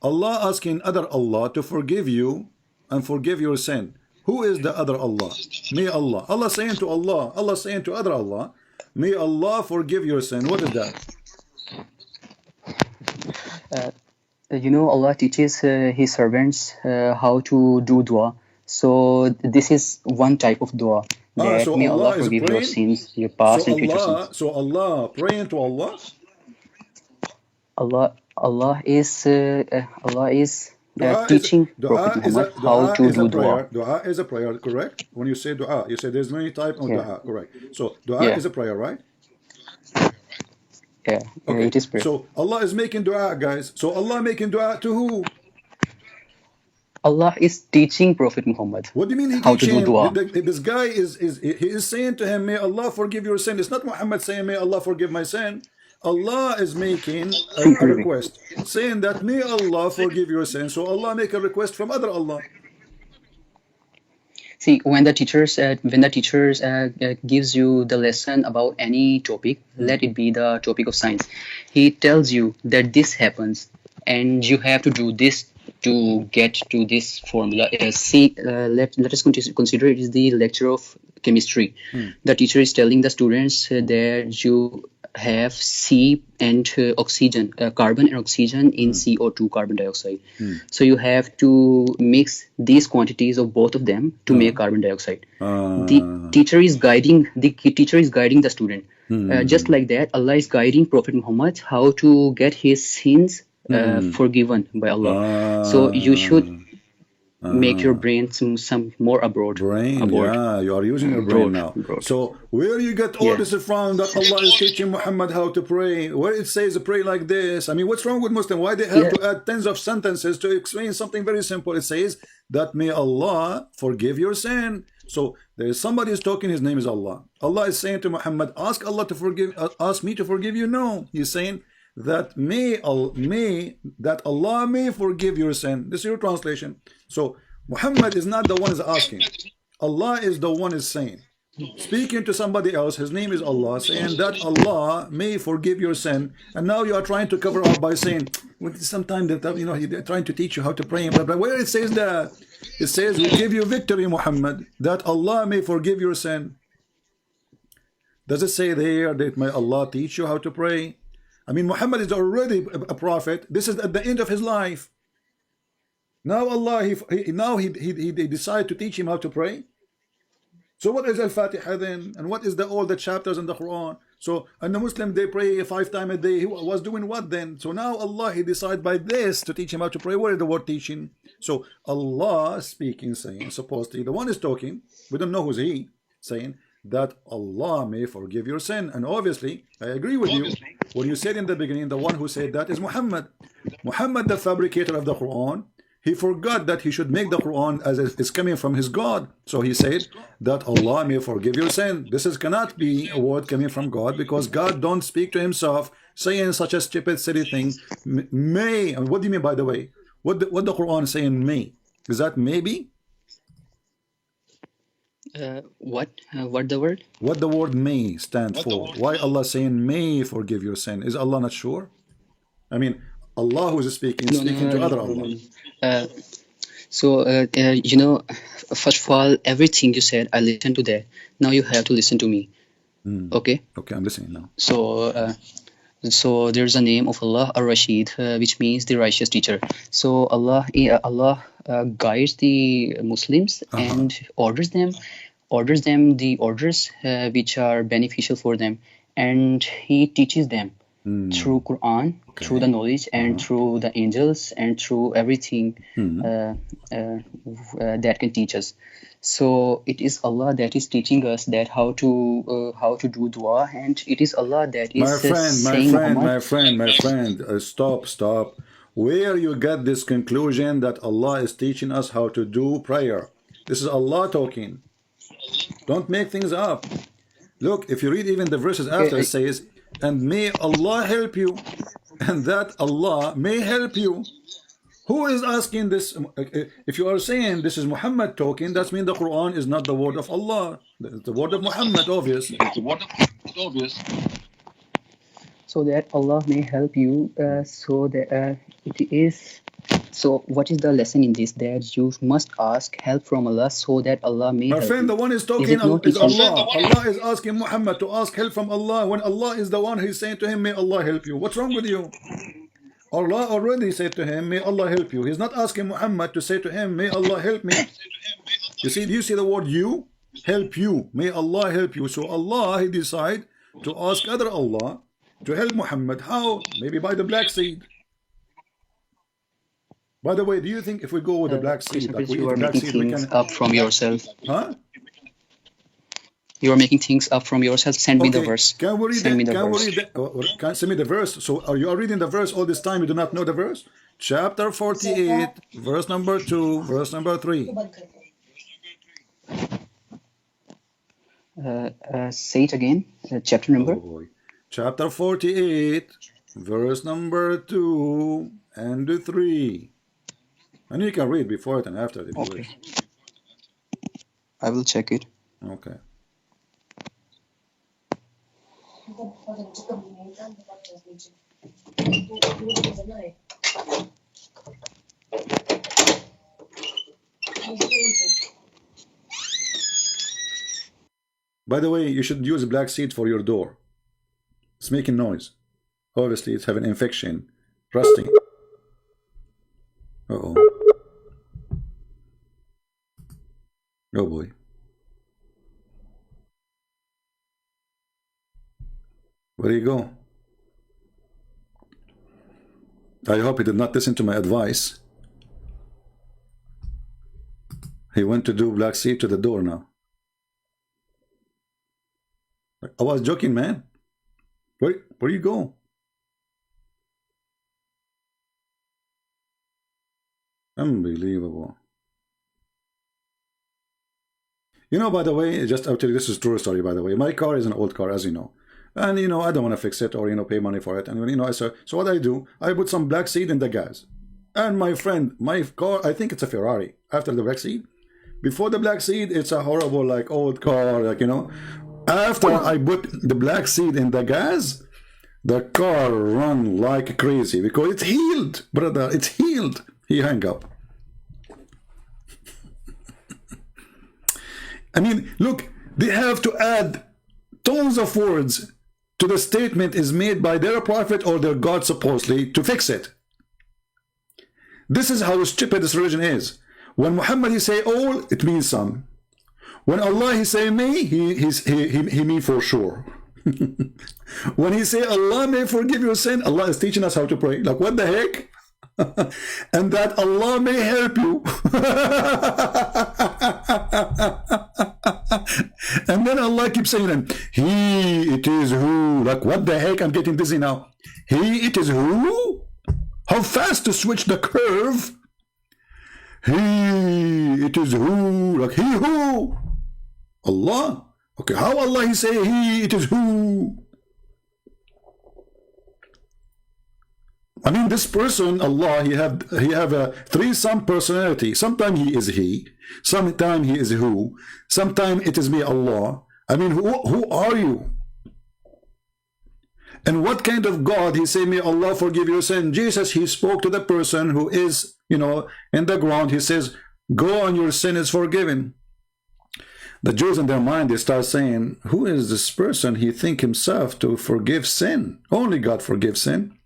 Allah asking other Allah to forgive you and forgive your sin. Who is the other Allah? May Allah. Allah saying to Allah, Allah saying to other Allah, may Allah forgive your sin. What is that?
Allah teaches His servants how to do dua. So this is one type of dua,
Ah,
that
so
may Allah
Allah is
forgive your
praying.
sins, your past and future sins.
So Allah praying to Allah.
Allah is
Is
teaching Prophet Muhammad how to do dua.
Dua is a prayer, correct? When you say dua, you say there's many type of
Yeah,
dua, correct? So dua
yeah,
is a prayer, right?
yeah.
Okay.
It is prayer.
So Allah is making dua, guys. So Allah making dua to who?
Allah is teaching Prophet Muhammad
What do you mean he
how to do
teaching?
dua.
This guy is he is saying to him, may Allah forgive your sin. It's not Muhammad saying, may Allah forgive my sin. Allah is making a request, saying that may Allah forgive your sin. So Allah make a request from other Allah.
See, when the teachers gives you the lesson about any topic, let it be the topic of science, he tells you that this happens, and you have to do this to get to this formula. Let us consider it is the lecture of chemistry. The teacher is telling the students that you have C and oxygen, carbon and oxygen in CO2, carbon dioxide. So you have to mix these quantities of both of them to make carbon dioxide. The teacher is guiding the student. Just like that, Allah is guiding Prophet Muhammad how to get his sins forgiven by Allah. So you should make your brain some more abroad.
Brain, yeah, you are using your brain now. So where you get all this from that Allah is teaching Muhammad how to pray? Where it says pray like this? I mean, what's wrong with Muslim? Why they have to add tens of sentences to explain something very simple? It says that may Allah forgive your sin. So there is somebody who's talking, his name is Allah. Allah is saying to Muhammad, ask Allah to forgive, ask me to forgive you. No, he's saying that that Allah may forgive your sin. This is your translation. So Muhammad is not the one is asking. Allah is the one is saying. Speaking to somebody else, his name is Allah, saying that Allah may forgive your sin. And now you are trying to cover up by saying, well, sometimes they're trying to teach you how to pray. Blah, blah. Where it says that? It says, we give you victory, Muhammad, that Allah may forgive your sin. Does it say there that may Allah teach you how to pray? I mean, Muhammad is already a prophet. This is at the end of his life. Now Allah, he decided to teach him how to pray. So what is Al-Fatiha then? And what is all the chapters in the Quran? So, and the Muslim, they pray 5 times a day. He was doing what then? So now Allah, he decided by this to teach him how to pray. Where is the word teaching? So Allah speaking, saying, supposedly, the one is talking, we don't know who's he, saying that Allah may forgive your sin. And obviously, I agree with you. What you said in the beginning, the one who said that is Muhammad. Muhammad, the fabricator of the Quran, he forgot that he should make the Quran as it's coming from his God. So he said that Allah may forgive your sin. This cannot be a word coming from God, because God don't speak to himself saying such a stupid, silly thing. May, and what do you mean, by the way? What the Quran is saying may? Is that maybe?
What the word?
What the word may stand for? Why Allah saying may forgive your sin? Is Allah not sure? I mean, Allah who is speaking to other Allah.
First of all, everything you said, I listened to that. Now you have to listen to me. Okay?
Okay, I'm listening now.
So there's a name of Allah, Ar-Rashid, which means the righteous teacher. So Allah guides the Muslims and orders them the orders which are beneficial for them, and He teaches them through Quran, through the knowledge, and through the angels, and through everything that can teach us. So it is Allah that is teaching us that how to do dua, and it is Allah that is
my friend, stop. Where you get this conclusion that Allah is teaching us how to do prayer? This is Allah talking. Don't make things up. Look, if you read even the verses after, it says, and may Allah help you, and that Allah may help you. Who is asking this? If you are saying this is Muhammad talking, that means the Quran is not the word of Allah. It's the word of Muhammad, obviously.
So that Allah may help you, so that it is. So what is the lesson in this? That you must ask help from Allah so that Allah may help you. My friend,
the one is talking is Allah. Allah is asking Muhammad to ask help from Allah when Allah is the one who is saying to him, may Allah help you. What's wrong with you? Allah already said to him, may Allah help you. He's not asking Muhammad to say to him, may Allah help me. You see the word you? Help you. May Allah help you. So Allah, he decide to ask other Allah to help Muhammad. How? Maybe by the black seed. By the way, do you think if we go with the black seed, like we
you are making things up from yourself?
Huh?
You are making things up from yourself. Send me the verse.
Can we read send me the verse? So are you reading the verse all this time? You do not know the verse? Chapter 48, verse number 2, verse number 3.
Say it again. Chapter number.
Oh boy. Chapter 48, verse number 2 and 3. And you can read before it and after it if you wish.
I will check it.
Okay. By the way, you should use black seed for your door. It's making noise. Obviously, it's having infection, rusting. Uh-oh. Oh boy. Where do you go? I hope he did not listen to my advice. He went to do black seed to the door now. I was joking, man. Where you go? Unbelievable. You know, by the way, just I'll tell you, this is a true story, by the way. My car is an old car, as you know. And, you know, I don't want to fix it or, you know, pay money for it. And, you know, so what I do, I put some black seed in the gas. And my friend, my car, I think it's a Ferrari. After the black seed, before the black seed, it's a horrible, like, old car, like, you know. After I put the black seed in the gas, the car run like crazy because it's healed, brother. It's healed. He hung up. I mean, look, they have to add tons of words to the statement is made by their prophet or their God supposedly to fix it. This is how stupid this religion is. When Muhammad he say all, it means some. When Allah he say me, he mean for sure. When he say Allah may forgive your sin, Allah is teaching us how to pray. Like, what the heck? And that Allah may help you. And then Allah keeps saying them, He it is who. Like, what the heck? I'm getting dizzy now. He it is who? How fast to switch the curve? He it is who? Like, he who? Allah. Okay, how Allah he say he it is who? I mean, this person, Allah, he have a threesome personality. Sometimes he is he, sometimes he is who, sometimes it is me, Allah. I mean, who are you? And what kind of God he say, may Allah forgive your sin? Jesus, he spoke to the person who is, you know, in the ground. He says, go on, your sin is forgiven. The Jews in their mind, they start saying, who is this person? He think himself to forgive sin. Only God forgives sin.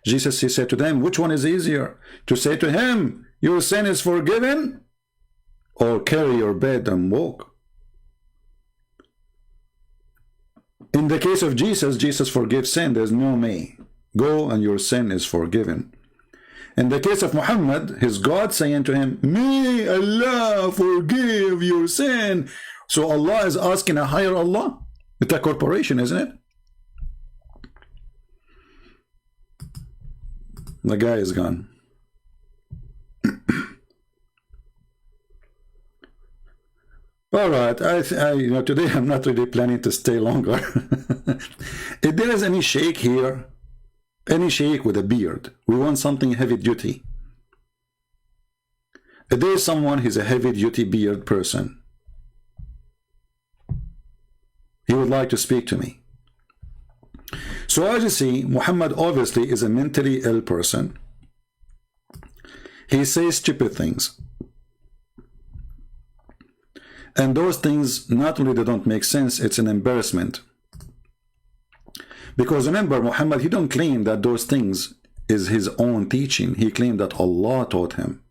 Jesus, he said to them, which one is easier? To say to him, your sin is forgiven, or carry your bed and walk? In the case of Jesus, Jesus forgives sin. There's no may. Go and your sin is forgiven. In the case of Muhammad, his God saying to him, may Allah forgive your sin. So Allah is asking a higher Allah. It's a corporation, isn't it? The guy is gone. All right, you know, today I'm not really planning to stay longer. If there is any sheikh here, any sheikh with a beard, we want something heavy duty. If there is someone who's a heavy duty beard person, he would like to speak to me. So as you see, Muhammad obviously is a mentally ill person. He says stupid things. And those things, not only they don't make sense, it's an embarrassment. Because remember, Muhammad, he don't claim that those things is his own teaching. He claimed that Allah taught him.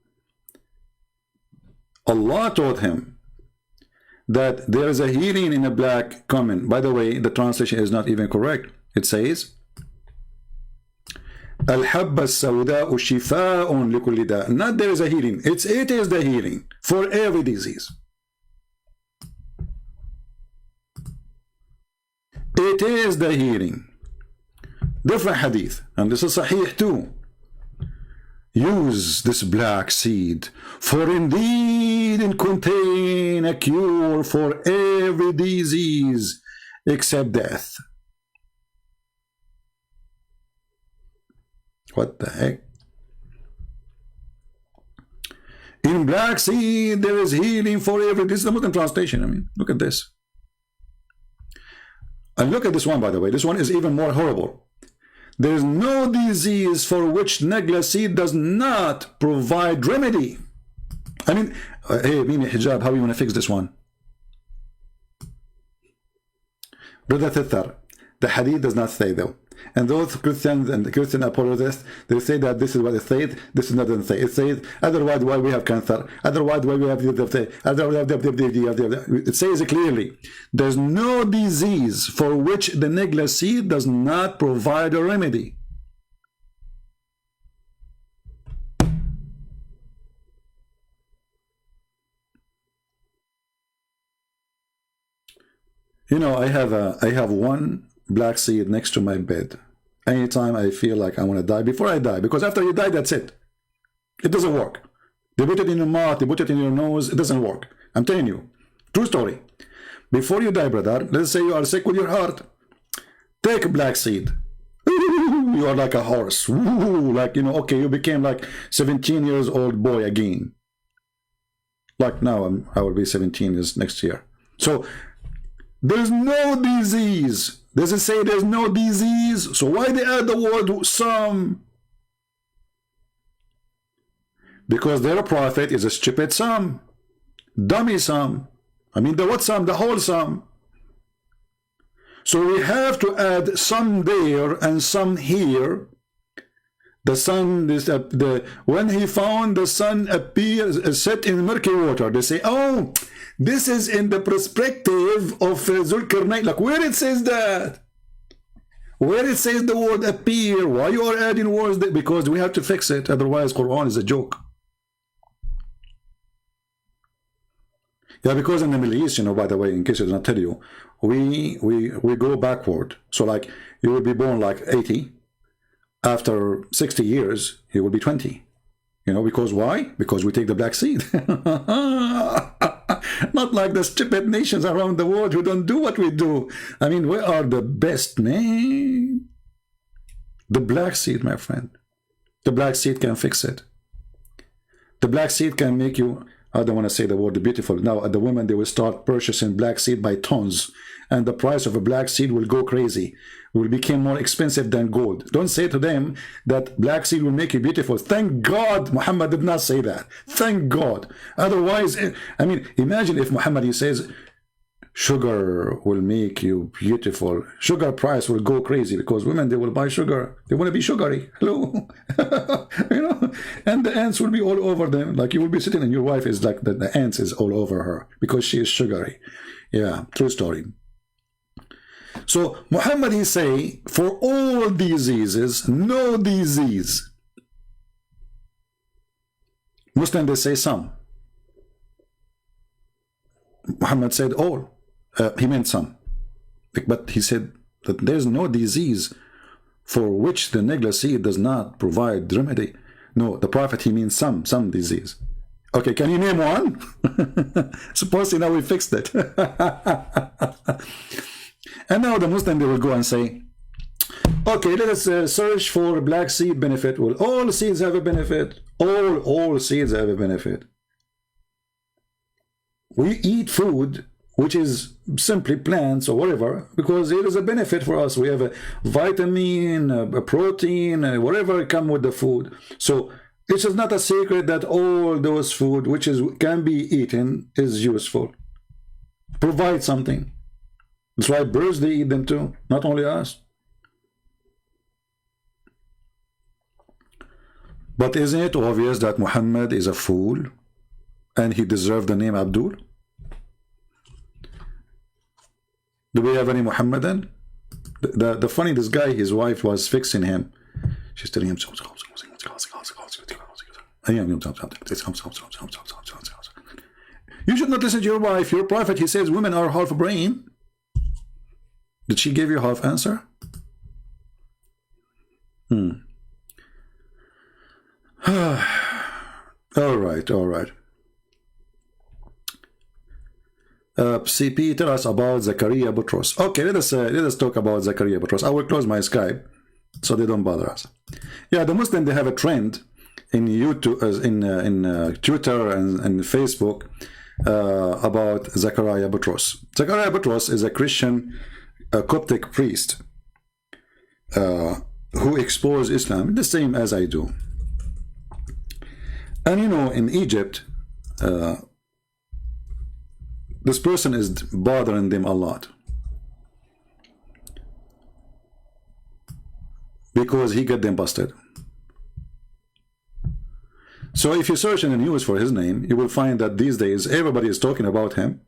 Allah taught him that there is a healing in a black comment. By the way, the translation is not even correct. It says, Al-habba as-sawda'u shifa'un likulli da'. Not there is a healing. It is the healing for every disease. It is the healing. Different hadith, and this is sahih too. Use this black seed, for indeed it contain a cure for every disease except death. What the heck? In black seed there is healing for every. This is the Muslim translation. I mean, look at this. And look at this one, by the way. This one is even more horrible. There is no disease for which negla seed does not provide remedy. I mean, hey, Mimi Hijab, how you want to fix this one? Brother Thithar, the hadith does not say though. And those Christians and the Christian apologists, they say that this is what it says, this is not what it says. It says, otherwise why we have cancer, otherwise why we have it says clearly, there's no disease for which the negla seed does not provide a remedy. You know, I have one black seed next to my bed. Anytime I feel like I want to die, before I die, because after you die, that's it. It doesn't work. They put it in your mouth, they put it in your nose, it doesn't work. I'm telling you. True story. Before you die, brother, let's say you are sick with your heart, take a black seed. You are like a horse. Like, you know, okay, you became like 17 years old boy again. Like now, I will be 17 years next year. So, there's no disease. Does it say there's no disease? So why they add the word some? Because their prophet is a stupid some. Dummy some. I mean, the what some? The whole some. So we have to add some there and some here. The sun, when he found the sun appears set in murky water, they say, oh, this is in the perspective of Zulkarnain. Like, where it says that? Where it says the word appear? Why you are adding words there? Because we have to fix it. Otherwise, Quran is a joke. Yeah, because in the Middle East, you know, by the way, in case I did not tell you, we go backward. So, like, you will be born like 80. After 60 years, he will be 20. You know, because why? Because we take the black seed. Not like the stupid nations around the world who don't do what we do. I mean, we are the best, man. The black seed, my friend. The black seed can fix it. The black seed can make you, I don't want to say the word beautiful. Now, the women, they will start purchasing black seed by tons. And the price of a black seed will go crazy. It will become more expensive than gold. Don't say to them that black seed will make you beautiful. Thank God Muhammad did not say that. Thank God. Otherwise, I mean, imagine if Muhammad, he says, sugar will make you beautiful. Sugar price will go crazy because women, they will buy sugar. They want to be sugary. Hello. You know, and the ants will be all over them. Like you will be sitting and your wife is like, the ants is all over her because she is sugary. Yeah, true story. So Muhammad, he say, for all diseases, no disease. Muslim, they say some. Muhammad said all. He meant some. But he said that there's no disease for which the negla seed does not provide remedy. No, the Prophet, he means some disease. Okay, can you name one? Supposedly now we fixed it. And now the Muslim, they will go and say, okay, let us search for black seed benefit. Well, all seeds have a benefit. All seeds have a benefit. We eat food which is simply plants or whatever because it is a benefit for us. We have a vitamin, a protein, whatever come with the food. So it is not a secret that all those food which can be eaten is useful. Provide something. That's why birds, they eat them too, not only us. But isn't it obvious that Muhammad is a fool and he deserved the name Abdul? Do we have any Muhammadan? The funny, this guy, his wife was fixing him. She's telling him, you should not listen to your wife. Your prophet, he says women are half brain. Did she give you half answer? All right. CP, tell us about Zakariya Butros. Okay, let us talk about Zakariya Butros. I will close my Skype so they don't bother us. Yeah, the Muslim, they have a trend in YouTube, in Twitter and Facebook about Zakariya Butros. Zakariya Butros is a Christian, a Coptic priest who exposed Islam the same as I do. And you know, in Egypt, this person is bothering them a lot because he got them busted. So if you search in the news for his name, you will find that these days everybody is talking about him.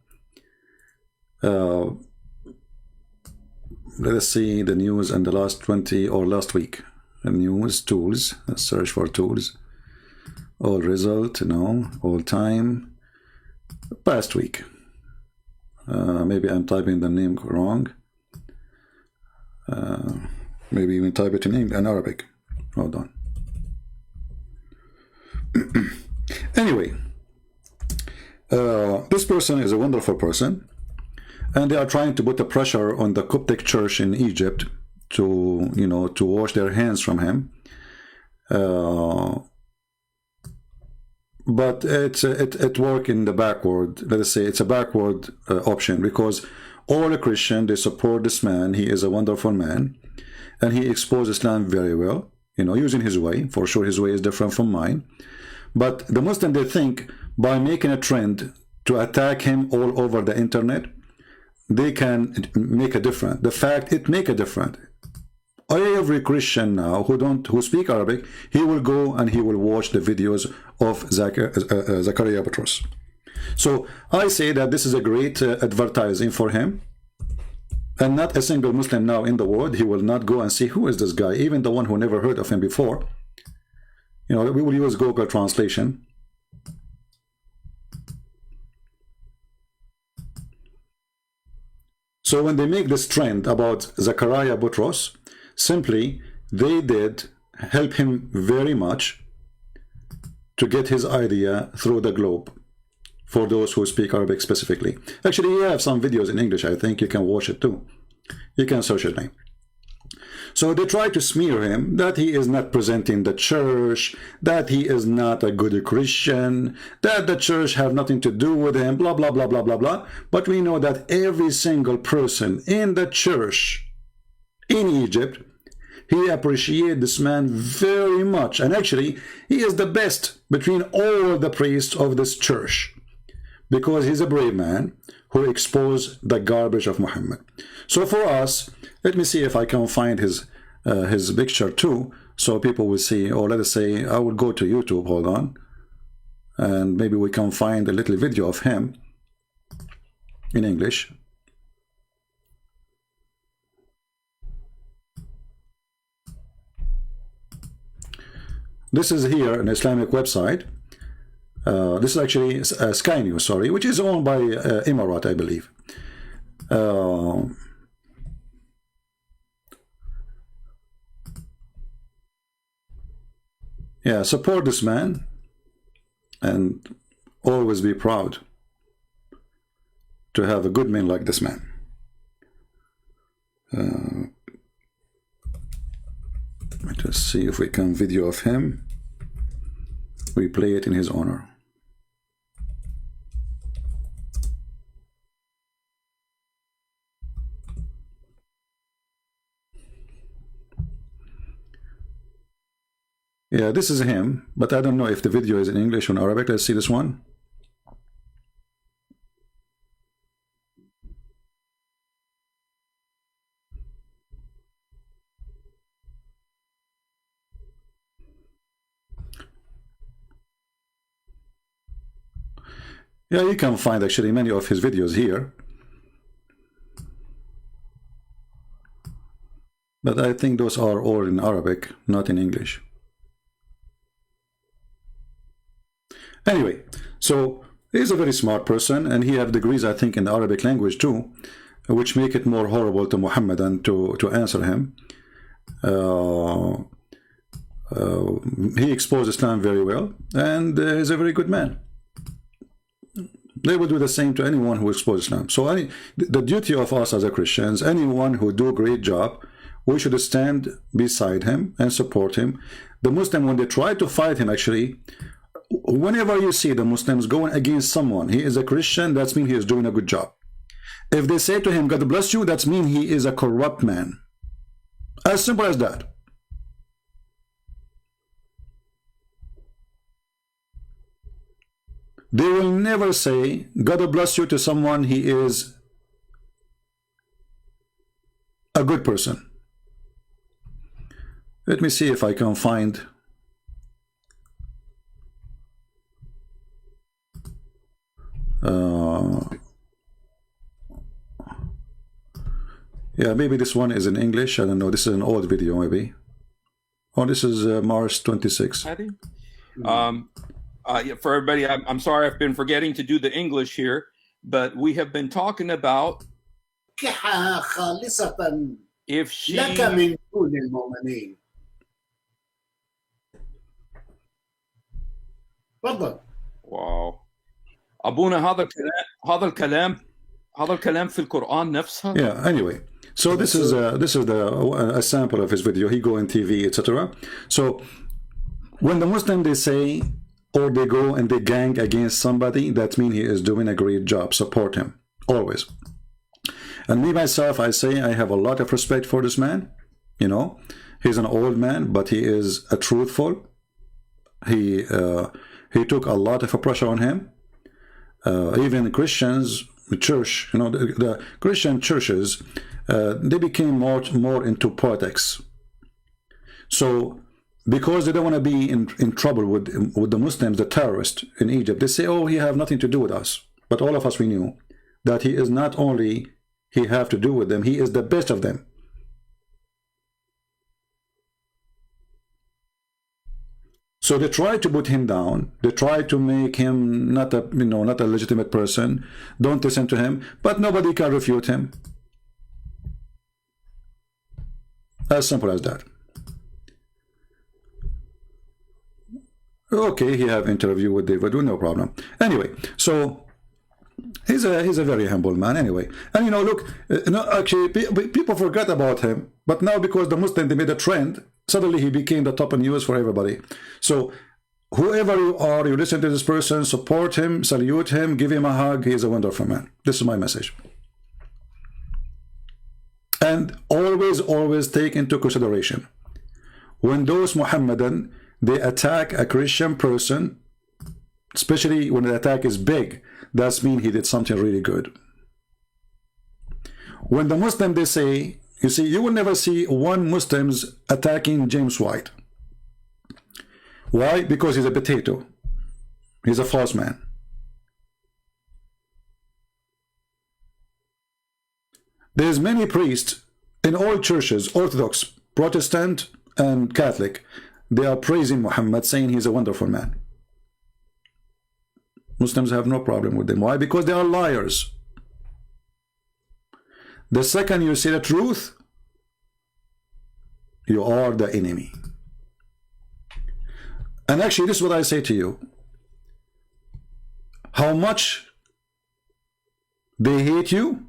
Let us see the news in the last 20 or last week. The news, tools, let's search for tools. All result, no, all time, past week. Maybe I'm typing the name wrong. Maybe even type it in Arabic. Hold on. Anyway, this person is a wonderful person, and they are trying to put the pressure on the Coptic church in Egypt to, you know, to wash their hands from him. But it work in the backward. Let us say it's a backward option, because all the Christian, they support this man. He is a wonderful man, and he exposed Islam very well, you know, using his way. For sure his way is different from mine. But the Muslim, they think by making a trend to attack him all over the internet, they can make a difference. The fact it make a difference. Every Christian now who speak Arabic, he will go and he will watch the videos of Zakaria Boutros. So I say that this is a great advertising for him, and not a single Muslim now in the world, he will not go and see who is this guy, even the one who never heard of him before. You know, we will use Google translation. So when they make this trend about Zakaria Boutros, simply they did help him very much to get his idea through the globe, for those who speak Arabic specifically. Actually, you have some videos in English. I think you can watch it too. You can search his name. So they try to smear him that he is not presenting the church, that he is not a good Christian, that the church have nothing to do with him, blah, blah, blah, blah, blah, blah. But we know that every single person in the church in Egypt, he appreciates this man very much. And actually, he is the best between all the priests of this church, because he's a brave man who exposed the garbage of Muhammad. So for us, let me see if I can find his picture too, so people will see. Or let us say, I will go to YouTube, hold on, and maybe we can find a little video of him in English. This is here an Islamic website. This is actually Sky News, sorry, which is owned by Emirat, I believe. Yeah, support this man and always be proud to have a good man like this man. Let us see if we can video of him. We play it in his honor. Yeah, this is him, but I don't know if the video is in English or in Arabic. Let's see this one. Yeah, you can find actually many of his videos here. But I think those are all in Arabic, not in English. Anyway, so he's a very smart person, and he has degrees, I think, in the Arabic language too, which make it more horrible to Muhammad and to answer him. He exposed Islam very well, and he's a very good man. They will do the same to anyone who exposes Islam. So the duty of us as a Christians, anyone who do a great job, we should stand beside him and support him. The Muslim, when they try to fight him, actually, whenever you see the Muslims going against someone, he is a Christian, that means he is doing a good job. If they say to him, God bless you, that means he is a corrupt man. As simple as that. They will never say, God bless you to someone, he is a good person. Let me see if I can find yeah, maybe this one is in English. I don't know. This is an old video, maybe. Oh, this is March 26.
Yeah, for everybody, I'm sorry I've been forgetting to do the English here. but we have been talking about
خالصة
if she
لك من دون المؤمنين. تفضل.
واو أبونا هذا الكلام في القرآن نفسها.
Yeah, anyway, so this is a sample of his video. He go on TV, etc. So when the Muslim they say or they go and they gang against somebody, that means he is doing a great job. Support him always. And me myself, I say I have a lot of respect for this man. You know, he's an old man, but he is a truthful. He took a lot of pressure on him. Even Christians, the church, you know, the Christian churches, they became more into politics. So because they don't want to be in trouble with the Muslims, the terrorists in Egypt, they say, oh, he have nothing to do with us. But all of us, we knew that he is not only he have to do with them, he is the best of them. So they try to put him down. They try to make him not a legitimate person. Don't listen to him. But nobody can refute him. As simple as that. Okay, he have interview with David, no problem. Anyway, so he's a very humble man. Anyway, and you know, look, actually, people forgot about him. But now because the Muslim they made a trend. Suddenly he became the top news for everybody. So whoever you are, you listen to this person, support him, salute him, give him a hug. He is a wonderful man. This is my message. And always take into consideration, when those Muhammadan, they attack a Christian person, especially when the attack is big, that means he did something really good. When the Muslim, they say, you see, you will never see one Muslims attacking James White. Why? Because he's a potato. He's a false man. There's many priests in all churches, Orthodox, Protestant, and Catholic. They are praising Muhammad, saying he's a wonderful man. Muslims have no problem with them. Why? Because they are liars. The second you say the truth, you are the enemy. And actually, this is what I say to you. How much they hate you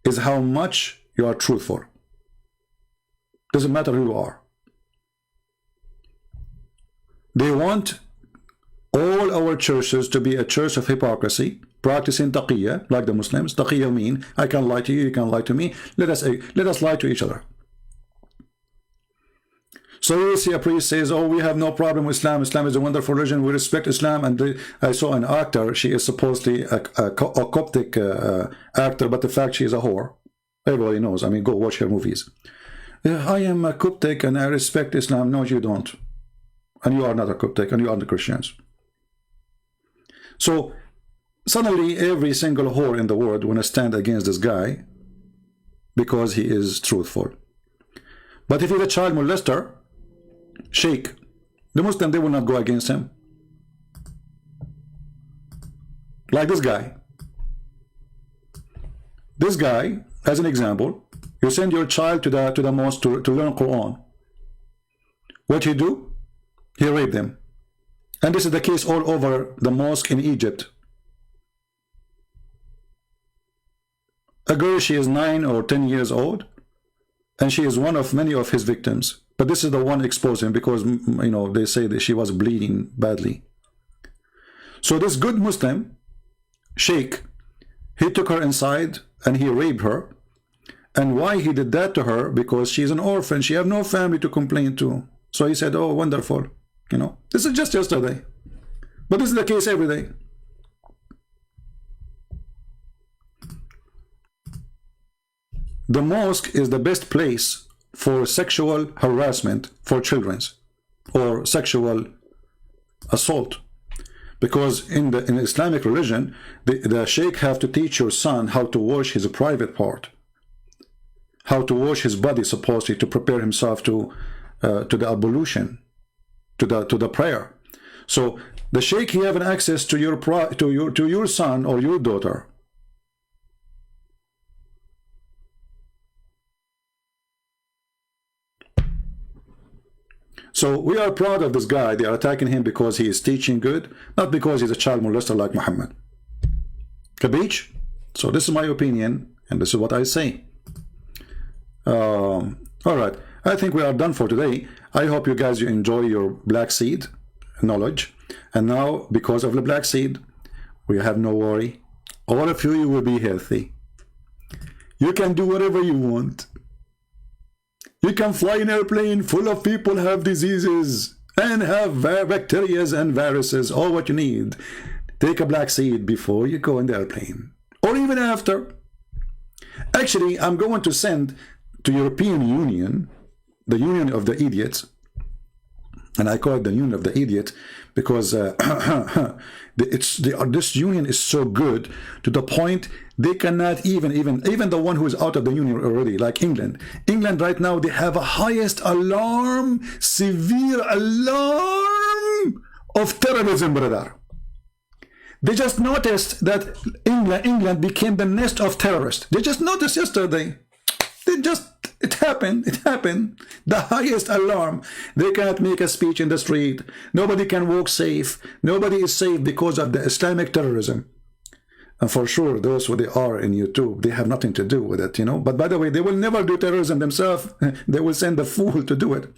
is how much you are truthful. Doesn't matter who you are. They want all our churches to be a church of hypocrisy, practicing taqiyya, like the Muslims. Taqiyya mean, I can lie to you, you can lie to me. Let us lie to each other. So you see a priest says, oh, we have no problem with Islam. Islam is a wonderful religion. We respect Islam. And I saw an actor. She is supposedly a Coptic actor, but the fact she is a whore. Everybody knows. I mean, go watch her movies. I am a Coptic and I respect Islam. No, you don't. And you are not a Coptic and you are the Christians. So suddenly every single whore in the world want to stand against this guy because he is truthful. But if he's a child molester, sheikh, the Muslim, they will not go against him. Like this guy. This guy, as an example, you send your child to the mosque to learn Quran. What he do? He rape them. And this is the case all over the mosque in Egypt. A girl, she is 9 or 10 years old, and she is one of many of his victims. But this is the one exposed him because, you know, they say that she was bleeding badly. So this good Muslim, sheikh, he took her inside and he raped her. And why he did that to her? Because she is an orphan. She have no family to complain to. So he said, oh, wonderful. You know, this is just yesterday. But this is the case every day. The mosque is the best place for sexual harassment for children or sexual assault. Because in the Islamic religion, the sheikh have to teach your son how to wash his private part, how to wash his body supposedly to prepare himself to the ablution, to the prayer. So the sheikh, he have an access to your son or your daughter. So we are proud of this guy. They are attacking him because he is teaching good, not because he's a child molester like Muhammad. Capiche? So this is my opinion, and this is what I say. All right, I think we are done for today. I hope you guys enjoy your black seed knowledge. And now, because of the black seed, we have no worry. All of you will be healthy. You can do whatever you want. You can fly an airplane full of people who have diseases and have bacteria and viruses. All what you need. Take a black seed before you go in the airplane, or even after. Actually, I'm going to send to European Union, the Union of the Idiots, and I call it the Union of the Idiot because this union is so good to the point they cannot even the one who is out of the union already, like England. England right now, they have a highest alarm, severe alarm of terrorism, brother. They just noticed that England became the nest of terrorists. They just noticed yesterday. It happened. The highest alarm. They cannot make a speech in the street. Nobody can walk safe. Nobody is safe because of the Islamic terrorism. And for sure, those who they are in YouTube, they have nothing to do with it, you know. But by the way, they will never do terrorism themselves. They will send a fool to do it.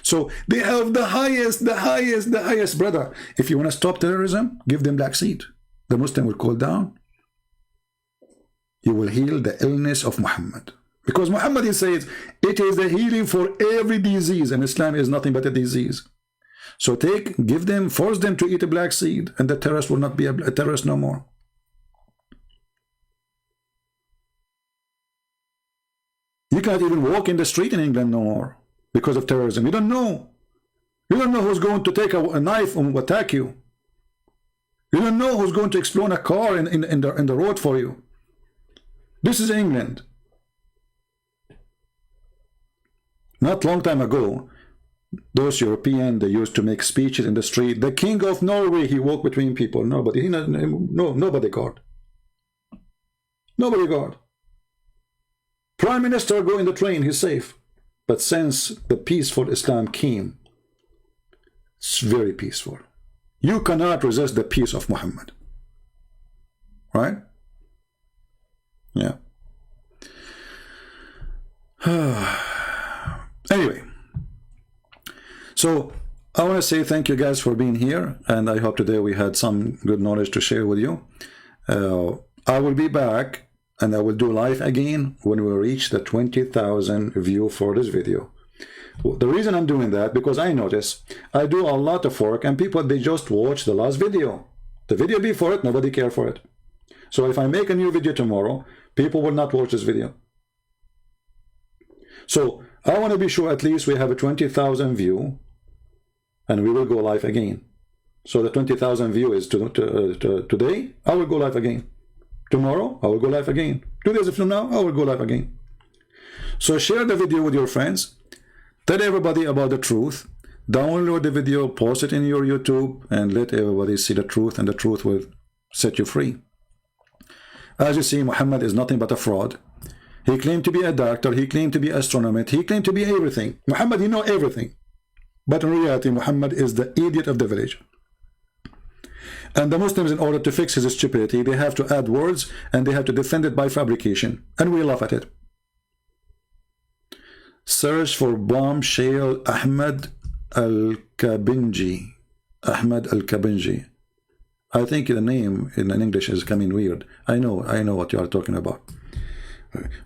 So they have the highest, brother. If you want to stop terrorism, give them black seed. The Muslim will cool down. You will heal the illness of Muhammad. Because Muhammad, he says, it is the healing for every disease, and Islam is nothing but a disease. So force them to eat a black seed, and the terrorist will not be a terrorist no more. You can't even walk in the street in England no more because of terrorism. You don't know. You don't know who's going to take a knife and attack you. You don't know who's going to explode a car in the road for you. This is England. Not long time ago, those Europeans, they used to make speeches in the street. The king of Norway, he walked between people. Nobody guard. Nobody guard. Prime Minister go in the train, he's safe. But since the peaceful Islam came, it's very peaceful. You cannot resist the peace of Muhammad. Right? Yeah. Anyway, so I want to say thank you guys for being here, and I hope today we had some good knowledge to share with you. I will be back, and I will do live again when we reach the 20,000 view for this video. The reason I'm doing that, because I notice I do a lot of work, and people, they just watch the last video. The video before it, nobody care for it. So if I make a new video tomorrow, people will not watch this video. So I want to be sure at least we have a 20,000 view, and we will go live again. So the 20,000 view is today. I will go live again. Tomorrow I will go live again. 2 days from now I will go live again. So share the video with your friends. Tell everybody about the truth. Download the video, post it in your YouTube, and let everybody see the truth, and the truth will set you free. As you see, Muhammad is nothing but a fraud. He claimed to be a doctor, he claimed to be an astronomer, he claimed to be everything. Muhammad, he know everything. But in reality, Muhammad is the idiot of the village. And the Muslims, in order to fix his stupidity, they have to add words, and they have to defend it by fabrication. And we laugh at it. Search for bombshell Ahmed al-Kabinji. Ahmed al-Kabinji. I think the name in English is coming weird. I know what you are talking about.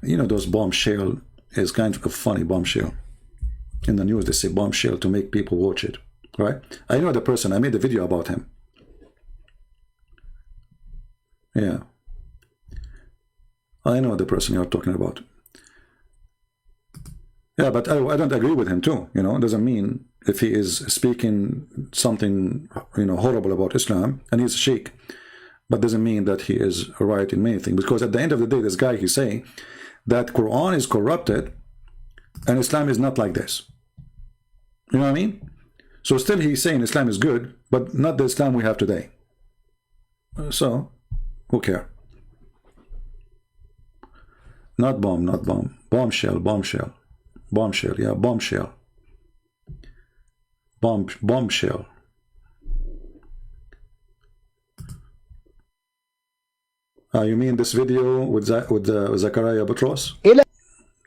You know, those bombshell is kind of a funny bombshell. In the news, they say bombshell to make people watch it, right? I know the person. I made a video about him. Yeah. I know the person you're talking about. Yeah, but I don't agree with him too. You know, it doesn't mean if he is speaking something, you know, horrible about Islam, and he's a sheikh, but doesn't mean that he is right in many things. Because at the end of the day, this guy, he's saying that Quran is corrupted and Islam is not like this. You know what I mean? So still he's saying Islam is good, but not the Islam we have today. So, who cares? Not bomb, not bomb. Bombshell, bombshell. Bombshell, yeah, bombshell. Bombshell. You mean this video with Zachariah Butros?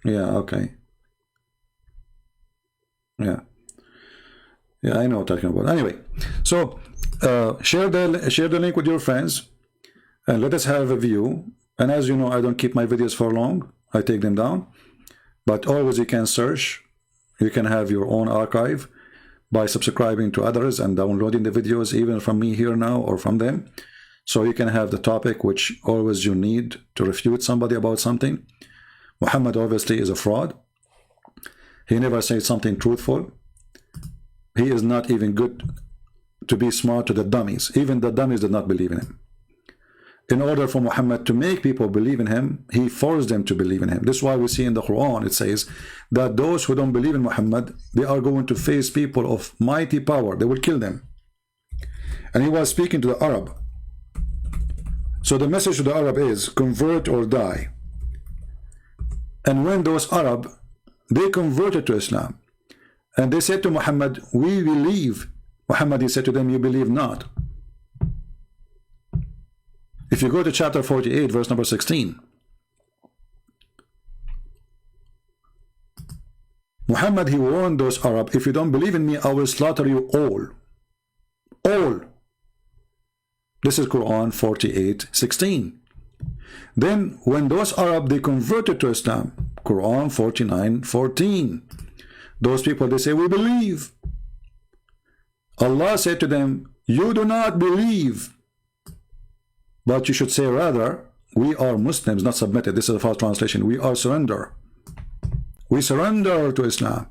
Yeah, okay. Yeah, I know what I'm talking about. Anyway, so share the link with your friends, and let us have a view. And as you know, I don't keep my videos for long. I take them down. But always you can search. You can have your own archive by subscribing to others and downloading the videos, even from me here now or from them. So you can have the topic which always you need to refute somebody about something. Muhammad obviously is a fraud. He never said something truthful. He is not even good to be smart to the dummies. Even the dummies did not believe in him. In order for Muhammad to make people believe in him, he forced them to believe in him. This is why we see in the Quran, it says that those who don't believe in Muhammad, they are going to face people of mighty power. They will kill them. And he was speaking to the Arab. So the message to the Arab is, convert or die. And when those Arab, they converted to Islam, and they said to Muhammad, we believe. Muhammad, he said to them, you believe not. If you go to chapter 48, verse number 16, Muhammad, he warned those Arab, if you don't believe in me, I will slaughter you all. All. This is Quran 48:16. Then when those Arab, they converted to Islam, Quran 49:14. Those people, they say, we believe. Allah said to them, you do not believe. But you should say rather, we are Muslims, not submitted. This is a false translation. We are surrender. We surrender to Islam.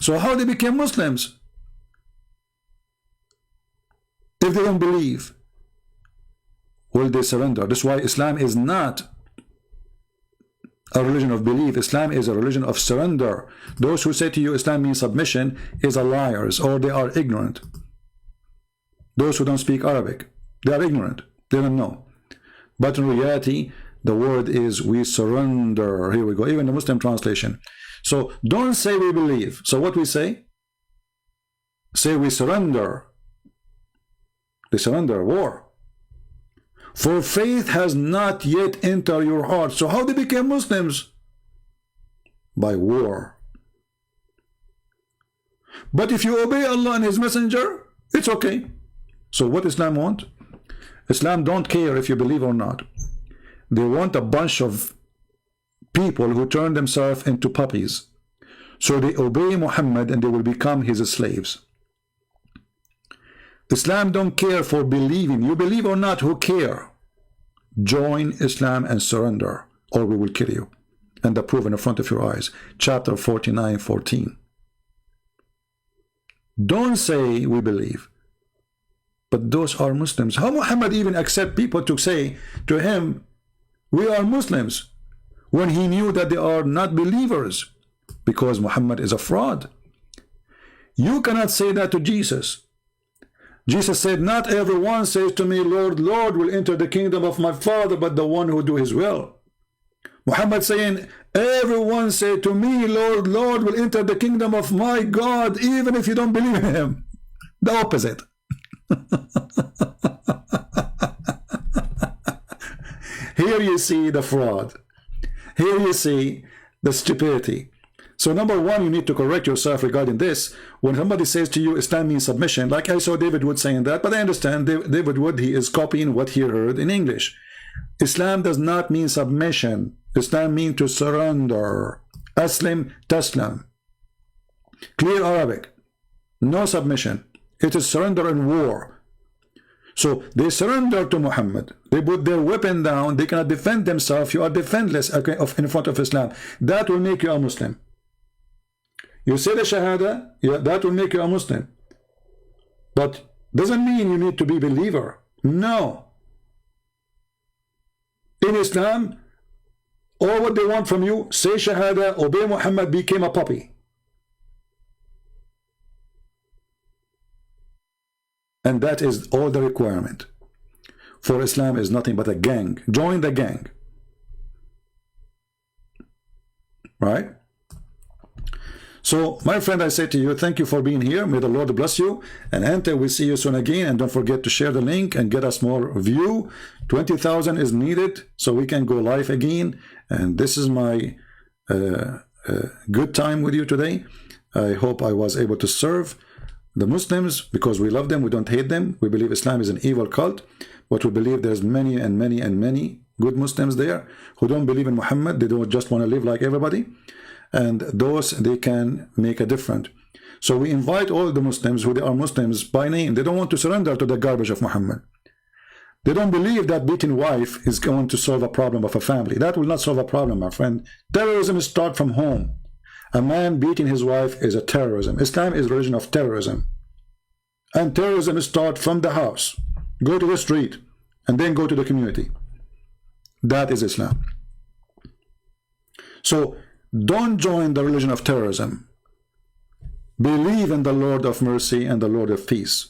So how they became Muslims? If they don't believe, will they surrender? That's why Islam is not a religion of belief. Islam is a religion of surrender. Those who say to you Islam means submission is a liars, or they are ignorant. Those who don't speak Arabic, they are ignorant. They don't know. But in reality, the word is we surrender. Here we go. Even the Muslim translation. So don't say we believe. So what we say? Say we surrender. They surrender. War. For faith has not yet entered your heart. So how they became Muslims? By war. But if you obey Allah and His Messenger, it's okay. So what Islam want? Islam don't care if you believe or not. They want a bunch of people who turn themselves into puppies. So they obey Muhammad and they will become his slaves. Islam don't care for believing. You believe or not, who care? Join Islam and surrender, or we will kill you. And the proof in the front of your eyes. Chapter 49:14. Don't say we believe. But those are Muslims. How Muhammad even accept people to say to him, we are Muslims, when he knew that they are not believers? Because Muhammad is a fraud. You cannot say that to Jesus. Jesus said, not everyone says to me, Lord, Lord, will enter the kingdom of my Father, but the one who do his will. Muhammad saying, everyone say to me, Lord, Lord, will enter the kingdom of my God, even if you don't believe in him. The opposite. Here you see the fraud. Here you see the stupidity. So number one, you need to correct yourself regarding this. When somebody says to you Islam means submission, like I saw David Wood saying that, but I understand David Wood, he is copying what he heard in English. Islam does not mean submission. Islam means to surrender. Aslim taslam. Clear Arabic. No submission. It is surrender in war. So they surrender to Muhammad. They put their weapon down. They cannot defend themselves. You are defenseless in front of Islam. That will make you a Muslim. You say the Shahada, yeah, that will make you a Muslim. But doesn't mean you need to be a believer. No. In Islam, all what they want from you, say Shahada, obey Muhammad, became a puppy. And that is all the requirement. For Islam is nothing but a gang. Join the gang. Right? So, my friend, I say to you, thank you for being here. May the Lord bless you. And until we see you soon again, and don't forget to share the link and get us more view. 20,000 is needed so we can go live again. And this is my good time with you today. I hope I was able to serve the Muslims because we love them. We don't hate them. We believe Islam is an evil cult, but we believe there's many and many and many good Muslims there who don't believe in Muhammad. They don't just want to live like everybody. And those, they can make a difference. So we invite all the Muslims who they are Muslims by name. They don't want to surrender to the garbage of Muhammad. They don't believe that beating wife is going to solve a problem of a family. That will not solve a problem, my friend. Terrorism starts from home. A man beating his wife is a terrorism. Islam is a religion of terrorism. And terrorism starts from the house. Go to the street and then go to the community. That is Islam. So don't join the religion of terrorism. Believe in the Lord of mercy and the Lord of peace.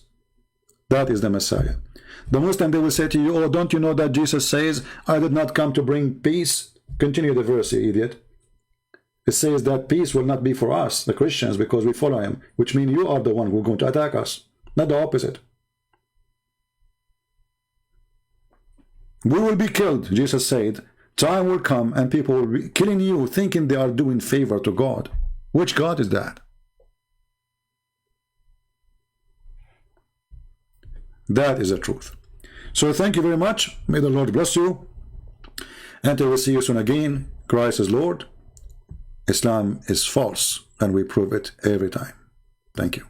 That is the Messiah. The Muslim, they will say to you, oh, don't you know that Jesus says, I did not come to bring peace? Continue the verse, you idiot. It says that peace will not be for us, the Christians, because we follow him, which means you are the one who are going to attack us, not the opposite. We will be killed, Jesus said. Time will come and people will be killing you, thinking they are doing favor to God. Which God is that? That is the truth. So thank you very much. May the Lord bless you. Until we see you soon again. Christ is Lord. Islam is false, and we prove it every time. Thank you.